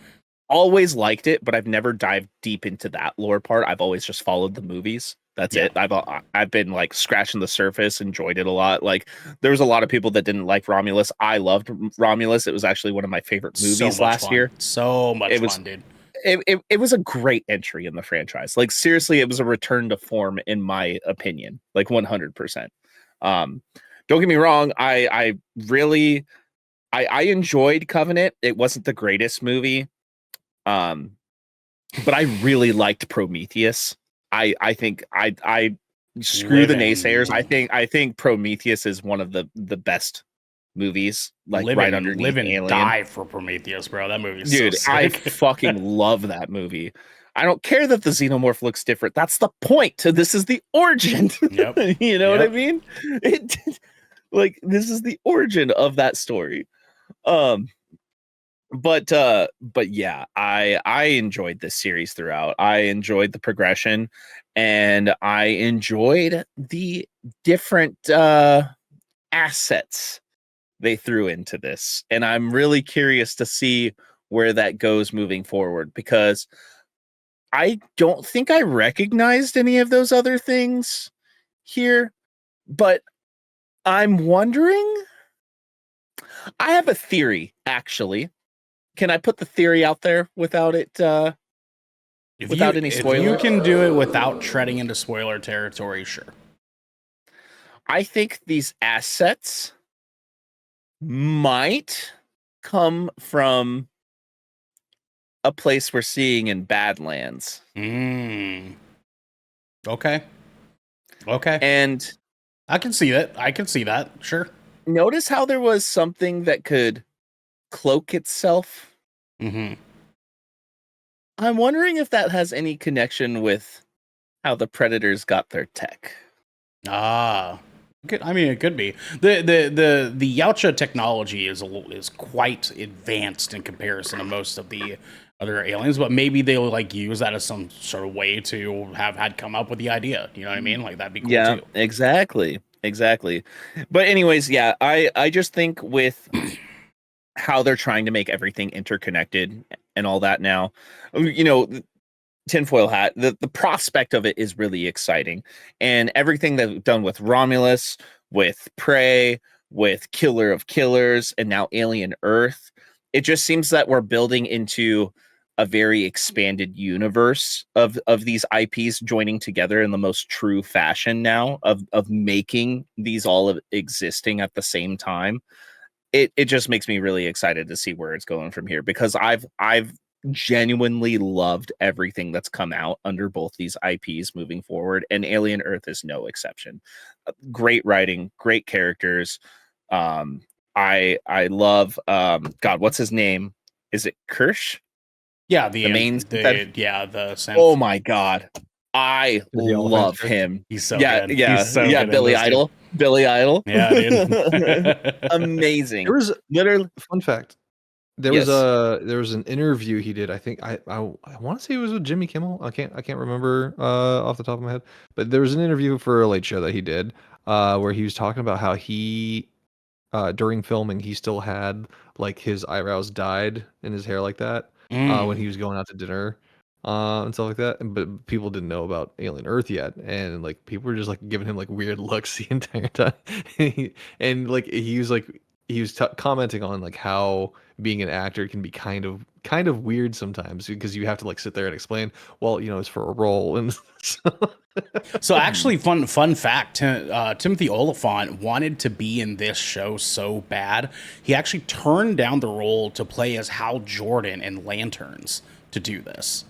Always liked it, but I've never dived deep into that lore part. I've always just followed the movies. That's it. I've been like scratching the surface, enjoyed it a lot. Like there was a lot of people that didn't like Romulus. I loved Romulus. It was actually one of my favorite movies last year. So much fun, dude. It was a great entry in the franchise. Like seriously, it was a return to form in my opinion. Like 100%. Don't get me wrong. I really enjoyed Covenant. It wasn't the greatest movie. But I really liked Prometheus. I think I screw the naysayers. I think Prometheus is one of the best movies. Like right underneath Alien. Die for Prometheus, bro. That movie, dude. So I sick. fucking love that movie. I don't care that the xenomorph looks different. That's the point. This is the origin. Yep. You know what I mean? Like this is the origin of that story. But yeah, I enjoyed this series throughout. I enjoyed the progression, and I enjoyed the different assets they threw into this. And I'm really curious to see where that goes moving forward, because I don't think I recognized any of those other things here, but I'm wondering. I have a theory, actually. Can I put the theory out there without it? Without any spoilers? If you can do it without treading into spoiler territory, sure. I think these assets might come from a place we're seeing in Badlands. Okay. And I can see that. Sure. Notice how there was something that could cloak itself. I'm wondering if that has any connection with how the Predators got their tech. I mean, it could be. The Yautja technology is quite advanced in comparison to most of the other aliens, but maybe they'll like use that as some sort of way to have had come up with the idea. You know what I mean? Like that'd be cool too. Exactly. But anyways, yeah, I just think with how they're trying to make everything interconnected and all that now, you know, tinfoil hat, the prospect of it is really exciting. And everything they've done with Romulus, with Prey, with Killer of Killers, and now Alien Earth, it just seems that we're building into a very expanded universe of these IPs joining together in the most true fashion now of making these all existing at the same time. It just makes me really excited to see where it's going from here, because I've genuinely loved everything that's come out under both these IPs moving forward, and Alien Earth is no exception. Great writing, great characters. I love God, what's his name? Is it Kirsch? Yeah, the sound. Oh my God, I love him. He's so good. Good Billy Idol. Billy Idol. Yeah, dude. Amazing. There was literally fun fact. There was an interview he did. I think I want to say it was with Jimmy Kimmel. I can't remember off the top of my head. But there was an interview for a late show that he did where he was talking about how he during filming he still had like his eyebrows dyed and his hair like that when he was going out to dinner and stuff like that. But people didn't know about Alien Earth yet, and like people were just like giving him like weird looks the entire time. And like he was commenting on like how being an actor can be kind of weird sometimes, because you have to like sit there and explain, well, you know, it's for a role. And so actually fun fact, Timothy Oliphant wanted to be in this show so bad, he actually turned down the role to play as Hal Jordan in Lanterns to do this.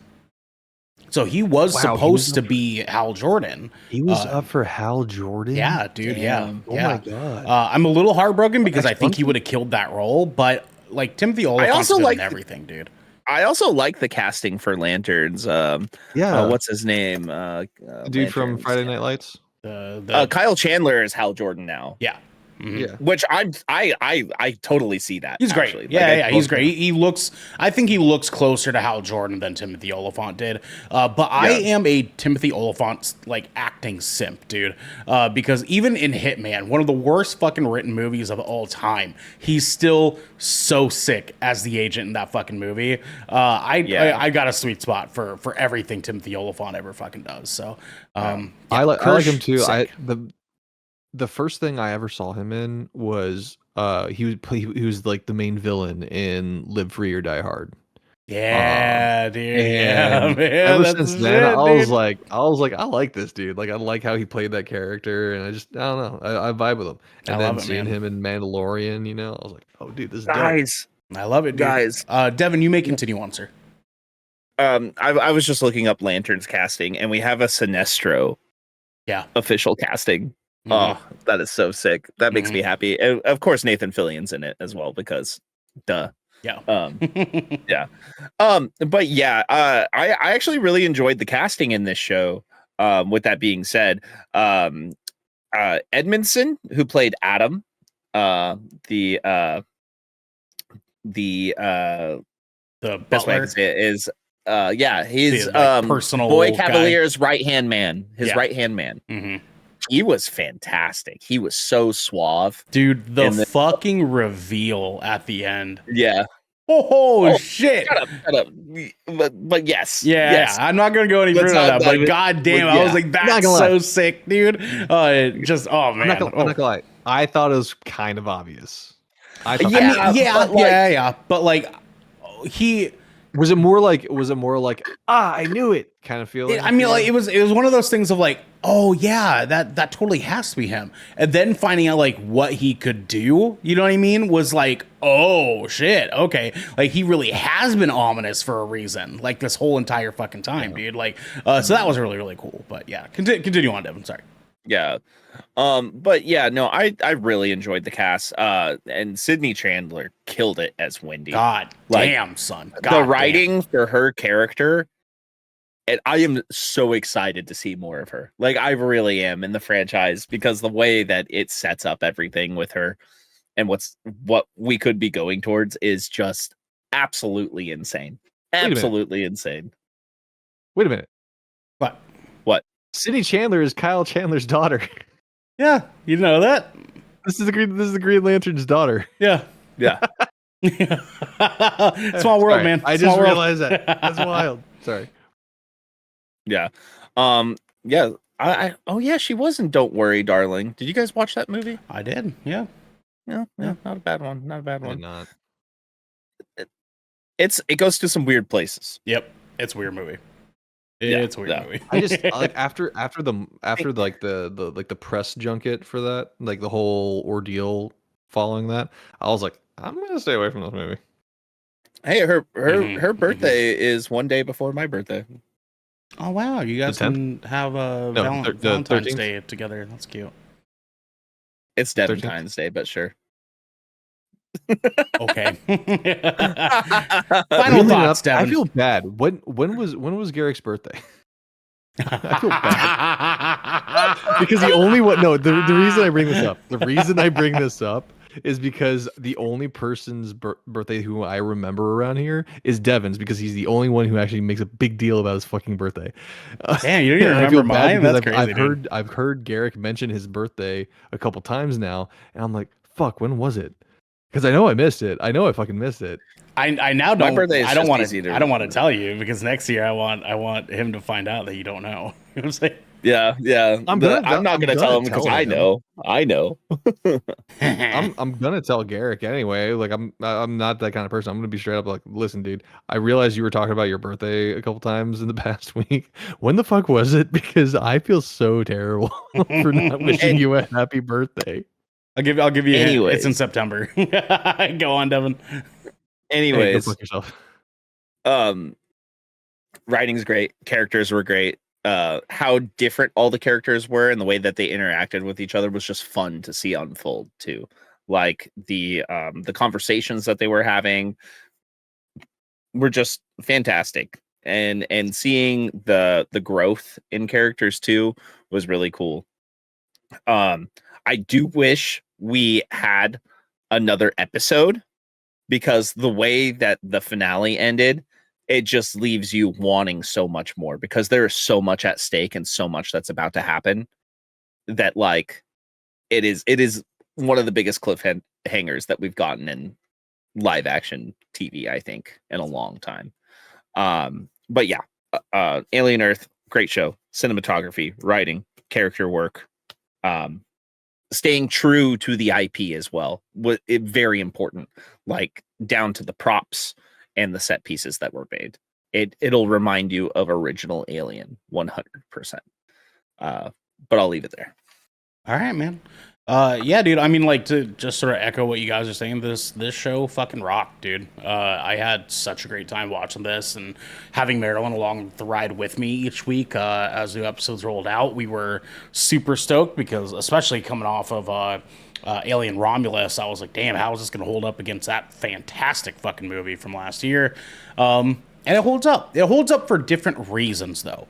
So he was supposed to be Hal Jordan. He was up for Hal Jordan? Yeah, dude. Damn. Oh my God. I'm a little heartbroug's because I think he would have killed that role, but like Timothy Oliphant's good in everything, dude. I also like the casting for Lanterns. What's his name? Dude from Friday Night Lights. Kyle Chandler is Hal Jordan now. Yeah. Yeah. Which I totally see that. He's great. Actually. Yeah, he's great. He looks. I think he looks closer to Hal Jordan than Timothy Olyphant did. But I am a Timothy Olyphant like acting simp, dude. Because even in Hitman, one of the worst fucking written movies of all time, he's still so sick as the agent in that fucking movie. I got a sweet spot for everything Timothy Olyphant ever fucking does. So I like him too. sick. The first thing I ever saw him in was he was like the main villain in Live Free or Die Hard. Yeah, dude. Yeah, And man. ever That's since the then, shit, I was dude. like, I like this dude. Like, I like how he played that character, and I don't know, I vibe with him. And I then love it, seeing man. him in Mandalorian, you know, I was like, oh, dude, this is dope. Guys, I love it, dude. guys. Devin, you may continue on, sir. I was just looking up Lanterns casting, and we have a Sinestro official casting. Oh, that is so sick. That makes me happy. And of course, Nathan Fillion's in it as well because, duh. Yeah. Yeah. But yeah, I actually really enjoyed the casting in this show. With that being said, Edmondson, who played Adam, the best way I butler. can say it is he's The, like, personal Boy guy. Cavalier's right hand man. His Yeah. right hand man. Mm-hmm. He was fantastic. He was so suave. Dude, the fucking reveal at the end. Yeah. Oh shit. Shut up. But yes. Yeah, yes. I'm not gonna go any Let's further on not that, but dive in. goddamn, Well, I was yeah. like, Not that's gonna so lie. sick, dude. Just I'm not gonna lie. I thought it was kind of obvious. I thought But like, he. Was it more like I knew it kind of feeling? I mean, like it was one of those things of like, oh yeah, that totally has to be him. And then finding out like what he could do, you know what I mean, was like, oh shit, okay, like he really has been ominous for a reason, like this whole entire fucking time, dude. Like, so that was really really cool. But yeah, continue on, Devin. Sorry. Yeah. But yeah, no, I really enjoyed the cast. And Sydney Chandler killed it as Wendy. God Like, damn, son. The writing for her character, and I am so excited to see more of her. Like, I really am in the franchise because the way that it sets up everything with her and what we could be going towards is just absolutely insane. Absolutely insane. Wait a minute. What? Sydney Chandler is Kyle Chandler's daughter. Yeah, you know that. This is the Green Lantern's daughter. Yeah. Yeah. Small world, Sorry, man. I Small just world. realized that. That's wild. Sorry. Yeah. Yeah. Oh yeah, she was in Don't Worry, Darling. Did you guys watch that movie? I did. Yeah. Yeah. Not a bad one. Not a bad I one. did not. It goes to some weird places. Yep. It's a weird movie. Yeah, It's a weird movie. I just like after the press junket for that, like the whole ordeal following that, I was like, I'm gonna stay away from this movie. Hey, her Mhm, birthday is one day before my birthday. Oh wow, you guys The 10th? can have a No, the Valentine's 13th? Day together. That's cute. It's Valentine's Day, but sure. Okay. Final Weirdly thoughts, enough, Devin. I feel bad. When was Garrick's birthday? I feel bad because the only one. No, the reason I bring this up. The reason I bring this up is because the only person's birthday who I remember around here is Devin's, because he's the only one who actually makes a big deal about his fucking birthday. Damn, you don't even And I feel remember bad mine? because That's crazy, dude. I've heard Garrick mention his birthday a couple times now, and I'm like, fuck, when was it? Because I know I missed it. I know I fucking missed it. I now My don't. birthday is I don't just want easy to. to I don't want to remember. tell you because next year I want him to find out that you don't know. You know what I'm saying? Yeah. I'm not gonna tell him because I him. know. I know. I'm gonna tell Garrick anyway. Like I'm not that kind of person. I'm gonna be straight up like, listen, dude. I realized you were talking about your birthday a couple times in the past week. When the fuck was it? Because I feel so terrible for not wishing you a happy birthday. I'll give you. A hint. Anyways. It's in September. Go on, Devin. Hey, go Anyways, fuck yourself. writing's great. Characters were great. How different all the characters were and the way that they interacted with each other was just fun to see unfold too. Like the conversations that they were having were just fantastic. And seeing the growth in characters too was really cool. I do wish we had another episode, because the way that the finale ended, it just leaves you wanting so much more, because there is so much at stake and so much that's about to happen that like it is one of the biggest cliffhangers that we've gotten in live action TV, I think, in a long time. But yeah, Alien Earth, great show, cinematography, writing, character work, staying true to the IP as well. Very important, like down to the props and the set pieces that were made. It'll remind you of original Alien 100%. But I'll leave it there. All right, man. Yeah, dude. I mean, like, to just sort of echo what you guys are saying, this show fucking rocked, dude. I had such a great time watching this and having Marilyn along the ride with me each week as the episodes rolled out. We were super stoked because, especially coming off of Alien Romulus, I was like, damn, how is this going to hold up against that fantastic fucking movie from last year? And it holds up. It holds up for different reasons, though.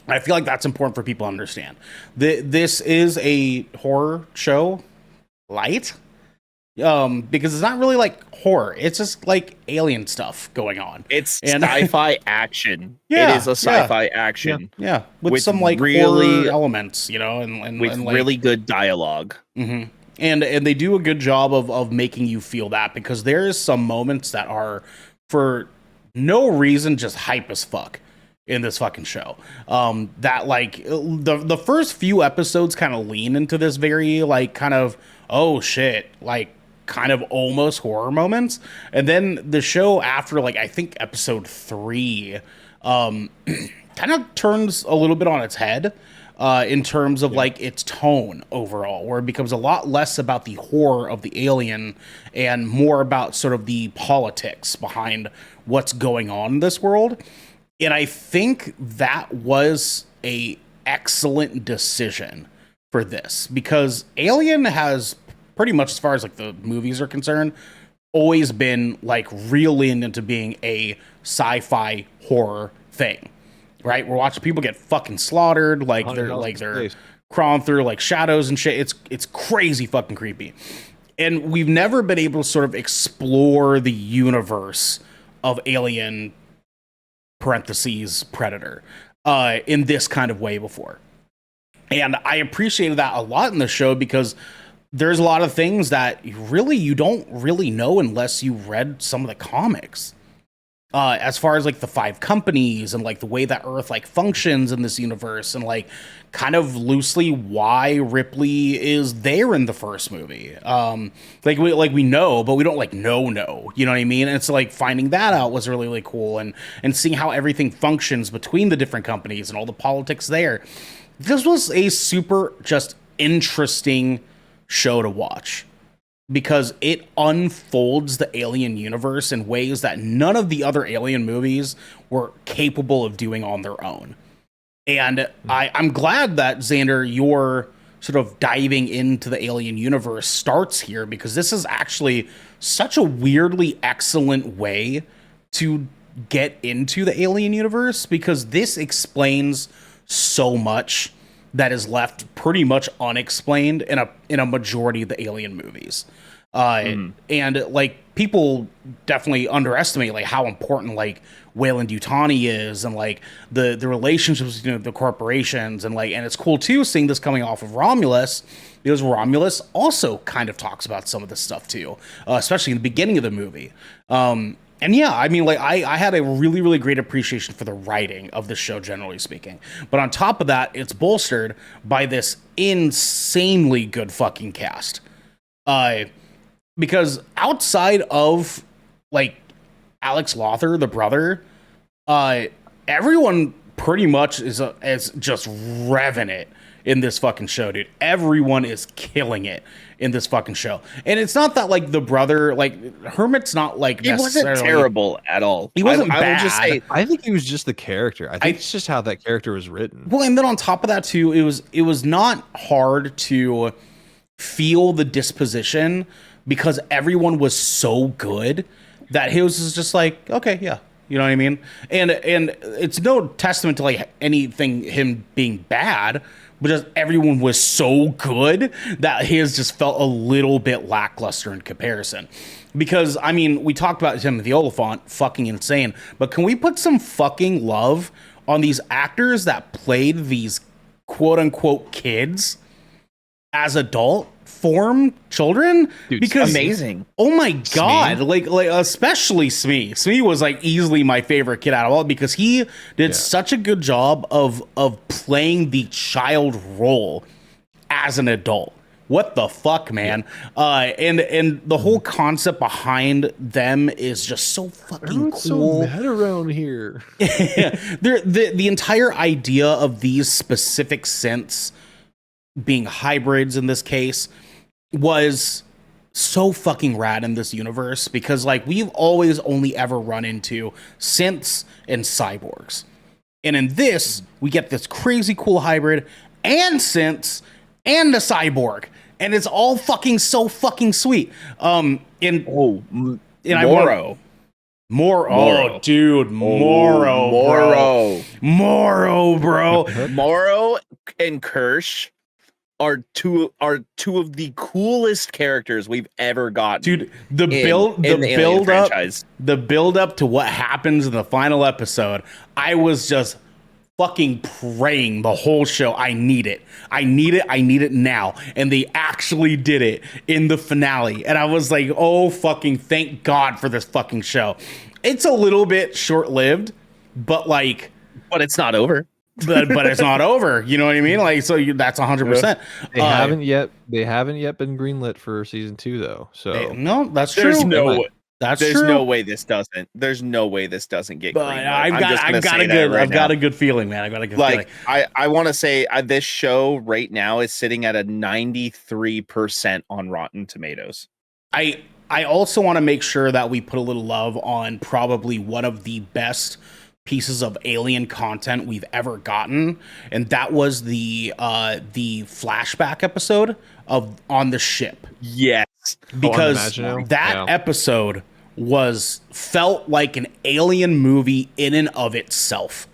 I feel like that's important for people to understand. This is a horror show, light, because it's not really like horror. It's just like alien stuff going on. It's sci-fi action. Yeah, it is a sci-fi action. Yeah, with some like really horror elements, you know, and with like, really good dialogue. Mm-hmm. And they do a good job of making you feel that, because there is some moments that are for no reason just hype as fuck in this fucking show. That like the first few episodes kind of lean into this very like kind of, oh shit, like kind of almost horror moments. And then the show after like, I think episode 3, kind of turns a little bit on its head in terms of like its tone overall, where it becomes a lot less about the horror of the alien and more about sort of the politics behind what's going on in this world. And I think that was a excellent decision for this, because Alien has pretty much, as far as like the movies are concerned, always been like real into being a sci-fi horror thing, right? We're watching people get fucking slaughtered, like they're crawling through like shadows and shit. It's crazy fucking creepy. And we've never been able to sort of explore the universe of Alien parentheses Predator in this kind of way before. And I appreciated that a lot in the show, because there's a lot of things that you don't really know unless you read some of the comics. As far as like the 5 companies and like the way that Earth like functions in this universe, and like kind of loosely why Ripley is there in the first movie. We know, but we don't like know, you know what I mean? And it's like finding that out was really, really cool, and seeing how everything functions between the different companies and all the politics there. This was a super just interesting show to watch, because it unfolds the Alien universe in ways that none of the other Alien movies were capable of doing on their own. And I'm glad that, Xander, your sort of diving into the Alien universe starts here, because this is actually such a weirdly excellent way to get into the Alien universe, because this explains so much that is left pretty much unexplained in a majority of the Alien movies. And like people definitely underestimate like how important like Weyland-Yutani is, and like the relationships between the corporations, and it's cool too seeing this coming off of Romulus, because Romulus also kind of talks about some of this stuff too, especially in the beginning of the movie. And yeah, I mean, like I had a really, really great appreciation for the writing of the show, generally speaking. But on top of that, it's bolstered by this insanely good fucking cast. Because outside of like Alex Lothar, the brother, everyone pretty much is just revving it in this fucking show, dude. Everyone is killing it in this fucking show. And it's not that like the brother, like Hermit's not like he wasn't terrible at all. He wasn't bad. I would just say, I think he was just the character. I think it's just how that character was written. Well, and then on top of that too, it was not hard to feel the disposition, because everyone was so good that he was just like, okay, yeah, You know what I mean? And it's no testament to like anything him being bad, but just everyone was so good that his just felt a little bit lackluster in comparison. Because I mean, we talked about Timothy Oliphant, fucking insane, but can we put some fucking love on these actors that played these quote unquote kids as adult form children? Dude, because amazing. Oh my god, like especially Smee. Smee was like easily my favorite kid out of all because he did such a good job of playing the child role as an adult. What the fuck, man? And the whole concept behind them is just so fucking Everyone's cool. so mad around here. The entire idea of these specific synths being hybrids in this case was so fucking rad in this universe because like we've always only ever run into synths and cyborgs. And in this, we get this crazy cool hybrid and synths and a cyborg. And it's all fucking so fucking sweet. Moro. Oh, dude, Moro, bro. Moro and Kirsch are two of the coolest characters we've ever gotten. Dude, the build up to what happens in the final episode, I was just fucking praying the whole show. I need it now. And they actually did it in the finale. And I was like, oh fucking thank God for this fucking show. It's a little bit short-lived, but it's not over. but it's not over. You know what I mean? Like, so that's 100%. They haven't yet been greenlit for season 2 though. So no, that's There's true. no way. That's There's true. no way this doesn't. There's no way this doesn't get. But I've got a good feeling, man. I've got a good feeling. I want to say this show right now is sitting at a 93% on Rotten Tomatoes. I also want to make sure that we put a little love on probably one of the best pieces of alien content we've ever gotten, and that was the flashback episode of on the ship. Yes, because that episode felt like an alien movie in and of itself.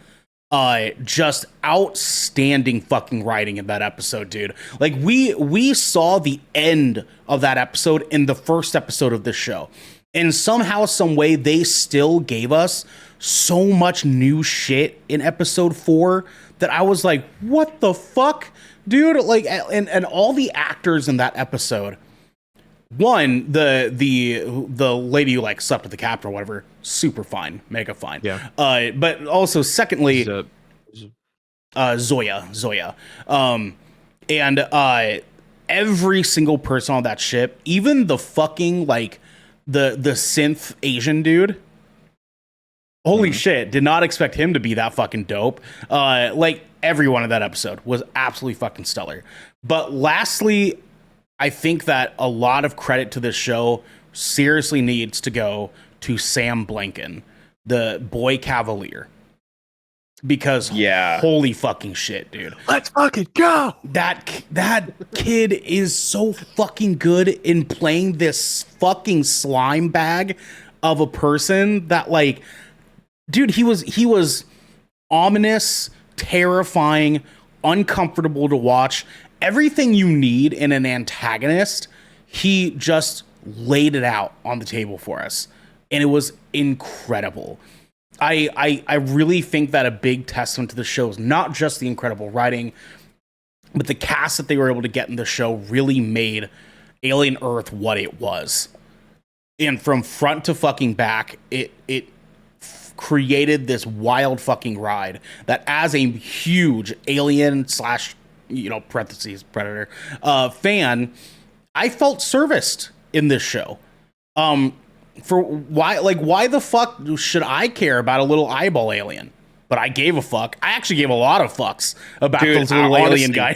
Just outstanding fucking writing in that episode, dude. Like we saw the end of that episode in the first episode of this show, and somehow, some way, they still gave us so much new shit in episode 4 that I was like, what the fuck, dude? Like, and all the actors in that episode. One, the lady who like slept with the captain or whatever, super fine, mega fine. Yeah. But also, secondly, Zoya. And every single person on that ship, even the fucking like the synth Asian dude. Holy shit, did not expect him to be that fucking dope. Like everyone in that episode was absolutely fucking stellar. But lastly, I think that a lot of credit to this show seriously needs to go to Sam Blanken, the boy Cavalier. Because holy fucking shit, dude. Let's fucking go. That kid is so fucking good in playing this fucking slime bag of a person that like, dude, he was ominous, terrifying, uncomfortable to watch. Everything you need in an antagonist, he just laid it out on the table for us. And it was incredible. I really think that a big testament to the show is not just the incredible writing, but the cast that they were able to get in the show really made Alien Earth what it was. And from front to fucking back, it created this wild fucking ride that as a huge Alien / parentheses Predator fan, I felt serviced in this show. For why the fuck should I care about a little eyeball alien? But I gave a fuck. I actually gave a lot of fucks about this little alien guy.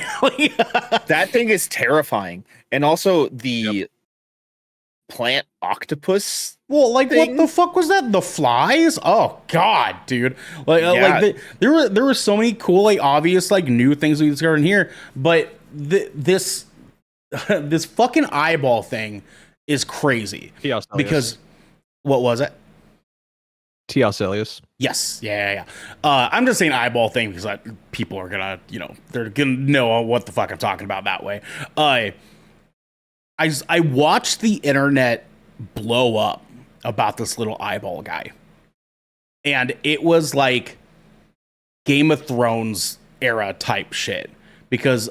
That thing is terrifying. And also the plant octopus. Well, like thing? What the fuck was that? The flies? Oh god, dude! There were so many cool, like obvious, like new things we discovered in here. But this fucking eyeball thing is crazy because what was it? T.L. Celius. Yes, yeah. I'm just saying eyeball thing because people are gonna, they're gonna know what the fuck I'm talking about that way. I watched the internet blow up about this little eyeball guy, and it was like Game of Thrones era type shit because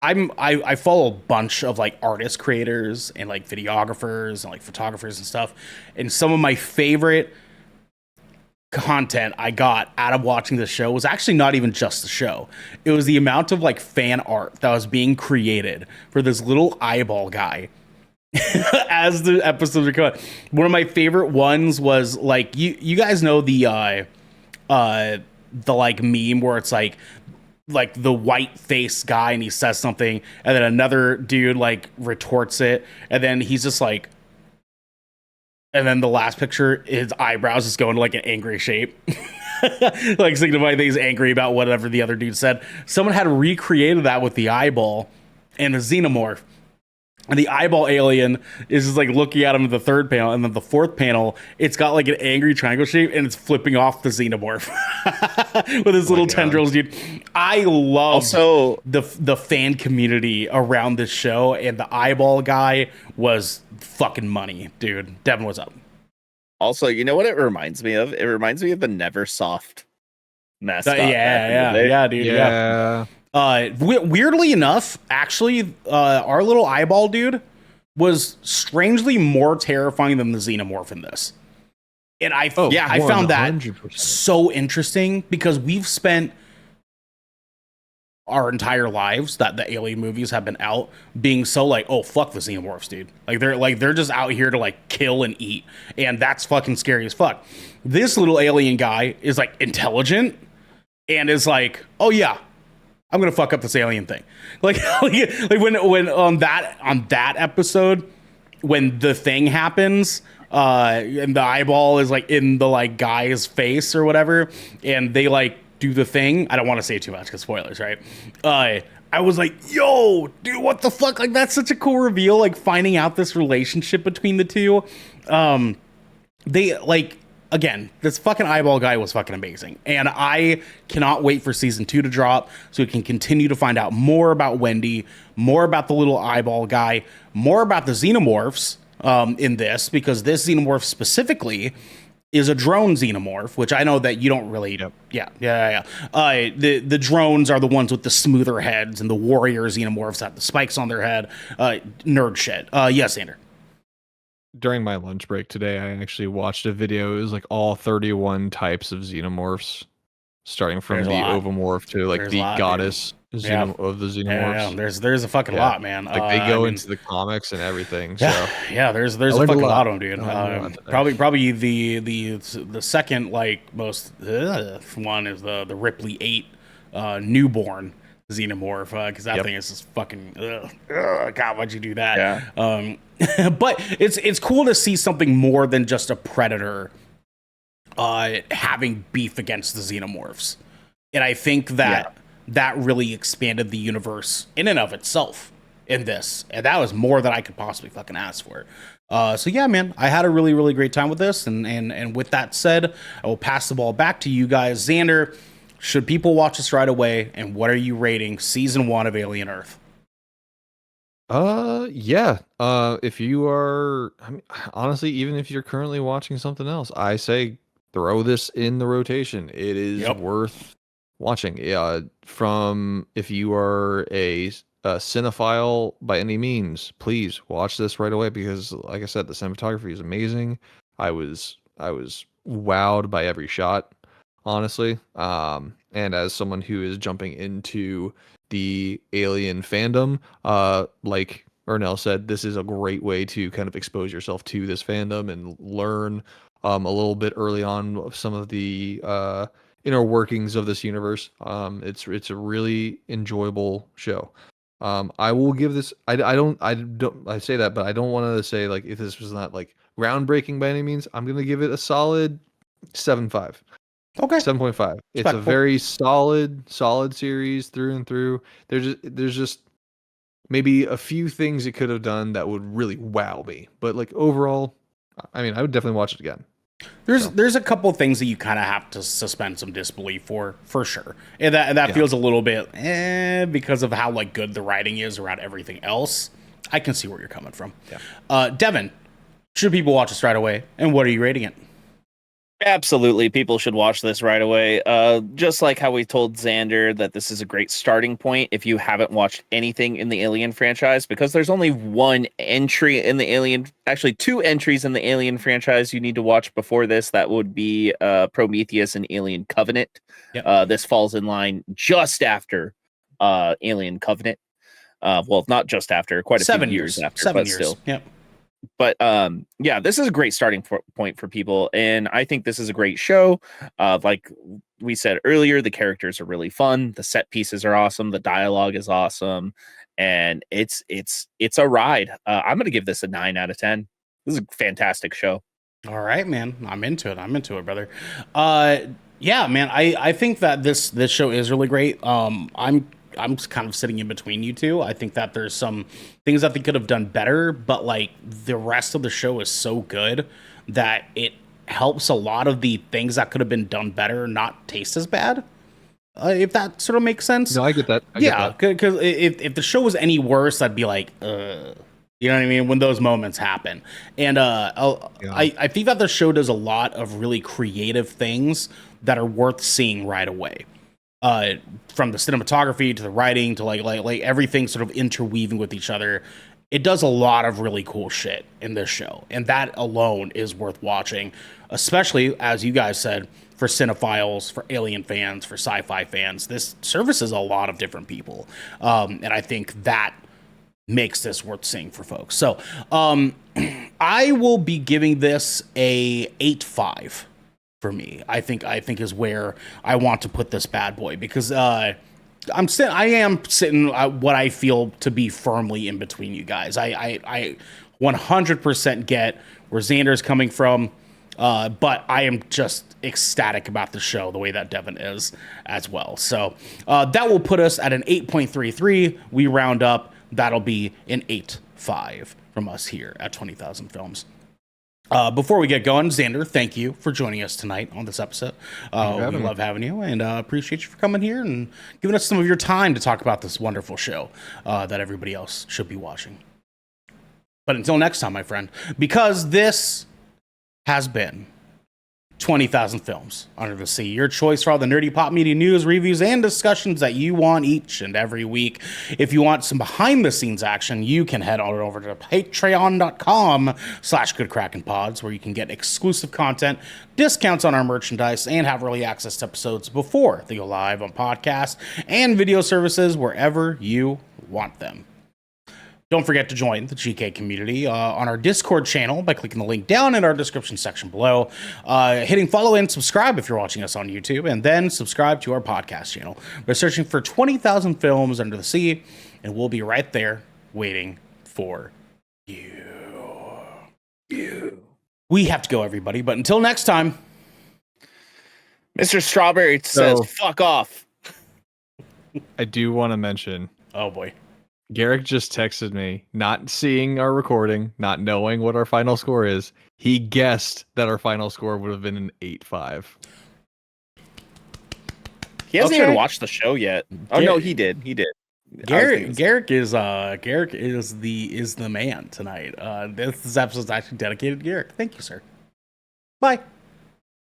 I follow a bunch of like artist creators and like videographers and like photographers and stuff, and some of my favorite content I got out of watching the show was actually not even just the show. It was the amount of like fan art that was being created for this little eyeball guy as the episodes are coming. One of my favorite ones was like you guys know the like meme where it's like the white face guy and he says something and then another dude like retorts it and then he's just like, and then the last picture, his eyebrows is going to like an angry shape. Like signifying that he's angry about whatever the other dude said. Someone had recreated that with the eyeball and the xenomorph. And the eyeball alien is just like looking at him in the third panel. And then the fourth panel, it's got like an angry triangle shape and it's flipping off the xenomorph with his little tendrils, dude. I love Also, the fan community around this show, and the eyeball guy was fucking money, dude. Devin, what's up? Also, you know what it reminds me of? It reminds me of the Neversoft mascot. Yeah, dude. Yeah. Weirdly enough, actually, our little eyeball dude was strangely more terrifying than the xenomorph in this. And I found that 100%. so interesting because we've spent our entire lives that the alien movies have been out being so like, oh fuck the xenomorphs, dude. They're just out here to like kill and eat, and that's fucking scary as fuck. This little alien guy is like intelligent and is like, oh yeah, I'm gonna fuck up this alien thing. Like when on that episode when the thing happens, and the eyeball is like in the like guy's face or whatever, and they like do the thing. I don't want to say too much because spoilers, right? I was like, yo, dude, what the fuck? Like that's such a cool reveal. Like finding out this relationship between the two. They like. Again, this fucking eyeball guy was fucking amazing. And I cannot wait for season 2 to drop so we can continue to find out more about Wendy, more about the little eyeball guy, more about the xenomorphs in this, because this xenomorph specifically is a drone xenomorph, which I know that you don't really... Yep. Yeah. The drones are the ones with the smoother heads, and the warrior xenomorphs have the spikes on their head. Nerd shit. Yes, Xander. During my lunch break today, I actually watched a video. It was like all 31 types of xenomorphs, starting from the ovomorph to like the goddess of the xenomorphs. Yeah. There's a fucking lot, man. Like they go into the comics and everything. Yeah, there's a fucking lot of them, dude. Probably the second like most one is the Ripley 8 newborn xenomorph, because that thing is just fucking God, why'd you do that? But it's cool to see something more than just a predator having beef against the xenomorphs, and I think that really expanded the universe in and of itself in this, and that was more than I could possibly fucking ask for. So yeah, man, I had a really, really great time with this, and with that said, I will pass the ball back to you guys. Xander, should people watch this right away, and what are you rating season 1 of Alien Earth? If you are, honestly, even if you're currently watching something else, I say throw this in the rotation. It is worth watching. From if you are a cinephile by any means, please watch this right away because, like I said, the cinematography is amazing. I was wowed by every shot, honestly. And as someone who is jumping into the Alien fandom, like Ernell said, this is a great way to kind of expose yourself to this fandom and learn a little bit early on of some of the inner workings of this universe. It's a really enjoyable show. I will give this. I say that, but I don't want to say like if this was not like groundbreaking by any means. I'm gonna give it a solid 7.5. Okay. 7.5. It's a very solid series through and through. There's just maybe a few things it could have done that would really wow me. But like overall, I mean, I would definitely watch it again. There's a couple of things that you kind of have to suspend some disbelief for sure, and that feels a little bit because of how like good the writing is around everything else. I can see where you're coming from. Yeah. Devin, should people watch this right away, and what are you rating it? Absolutely, people should watch this right away. Just like how we told Xander that this is a great starting point if you haven't watched anything in the Alien franchise, because there's only one entry in the Alien, actually two entries in the Alien franchise you need to watch before this. That would be Prometheus and Alien Covenant. Yep. This falls in line just after Alien Covenant. Well, not just after, quite a 7 few years years after, 7 but years. still. Yep. But yeah, this is a great starting point for people, and I think this is a great show. Like we said earlier, the characters are really fun, the set pieces are awesome, the dialogue is awesome, and it's a ride. I'm gonna give this a 9 out of 10. This is a fantastic show. All right, man. I'm into it, brother. Yeah, man. I think that this show is really great. I'm just kind of sitting in between you two. I think that there's some things that they could have done better, but like the rest of the show is so good that it helps a lot of the things that could have been done better not taste as bad. If that sort of makes sense. No, I get that. Yeah, because if the show was any worse, I'd be like, you know what I mean? When those moments happen. And I think that the show does a lot of really creative things that are worth seeing right away. From the cinematography to the writing to like everything sort of interweaving with each other. It does a lot of really cool shit in this show. And that alone is worth watching, especially, as you guys said, for cinephiles, for Alien fans, for sci-fi fans. This services a lot of different people. And I think that makes this worth seeing for folks. So I will be giving this a 8.5 for me. I think is where I want to put this bad boy, because I am sitting what I feel to be firmly in between you guys. I 100% get where Xander's coming from, but I am just ecstatic about the show the way that Devin is as well. So that will put us at an 8.33. We round up. That'll be an 8.5 from us here at 20,000 Films. Before we get going, Xander, thank you for joining us tonight on this episode. We love having you, and appreciate you for coming here and giving us some of your time to talk about this wonderful show that everybody else should be watching. But until next time, my friend, because this has been 20,000 Films Under the Sea, your choice for all the nerdy pop media news, reviews, and discussions that you want each and every week. If you want some behind the scenes action, you can head on over to patreon.com/goodkrakenpods, where you can get exclusive content, discounts on our merchandise, and have early access to episodes before they go live on podcast and video services wherever you want them. Don't forget to join the GK community on our Discord channel by clicking the link down in our description section below, hitting follow and subscribe if you're watching us on YouTube, and then subscribe to our podcast channel by searching for 20,000 Films Under the Sea, and we'll be right there waiting for you. We have to go, everybody, but until next time. Mr. Strawberry says, fuck off. I do want to mention. Oh, boy. Garrick just texted me, not seeing our recording, not knowing what our final score is. He guessed that our final score would have been an 8.5. He hasn't even watched the show yet. Oh no, he did. Garrick is the man tonight. This episode is actually dedicated to Garrick. Thank you, sir. Bye.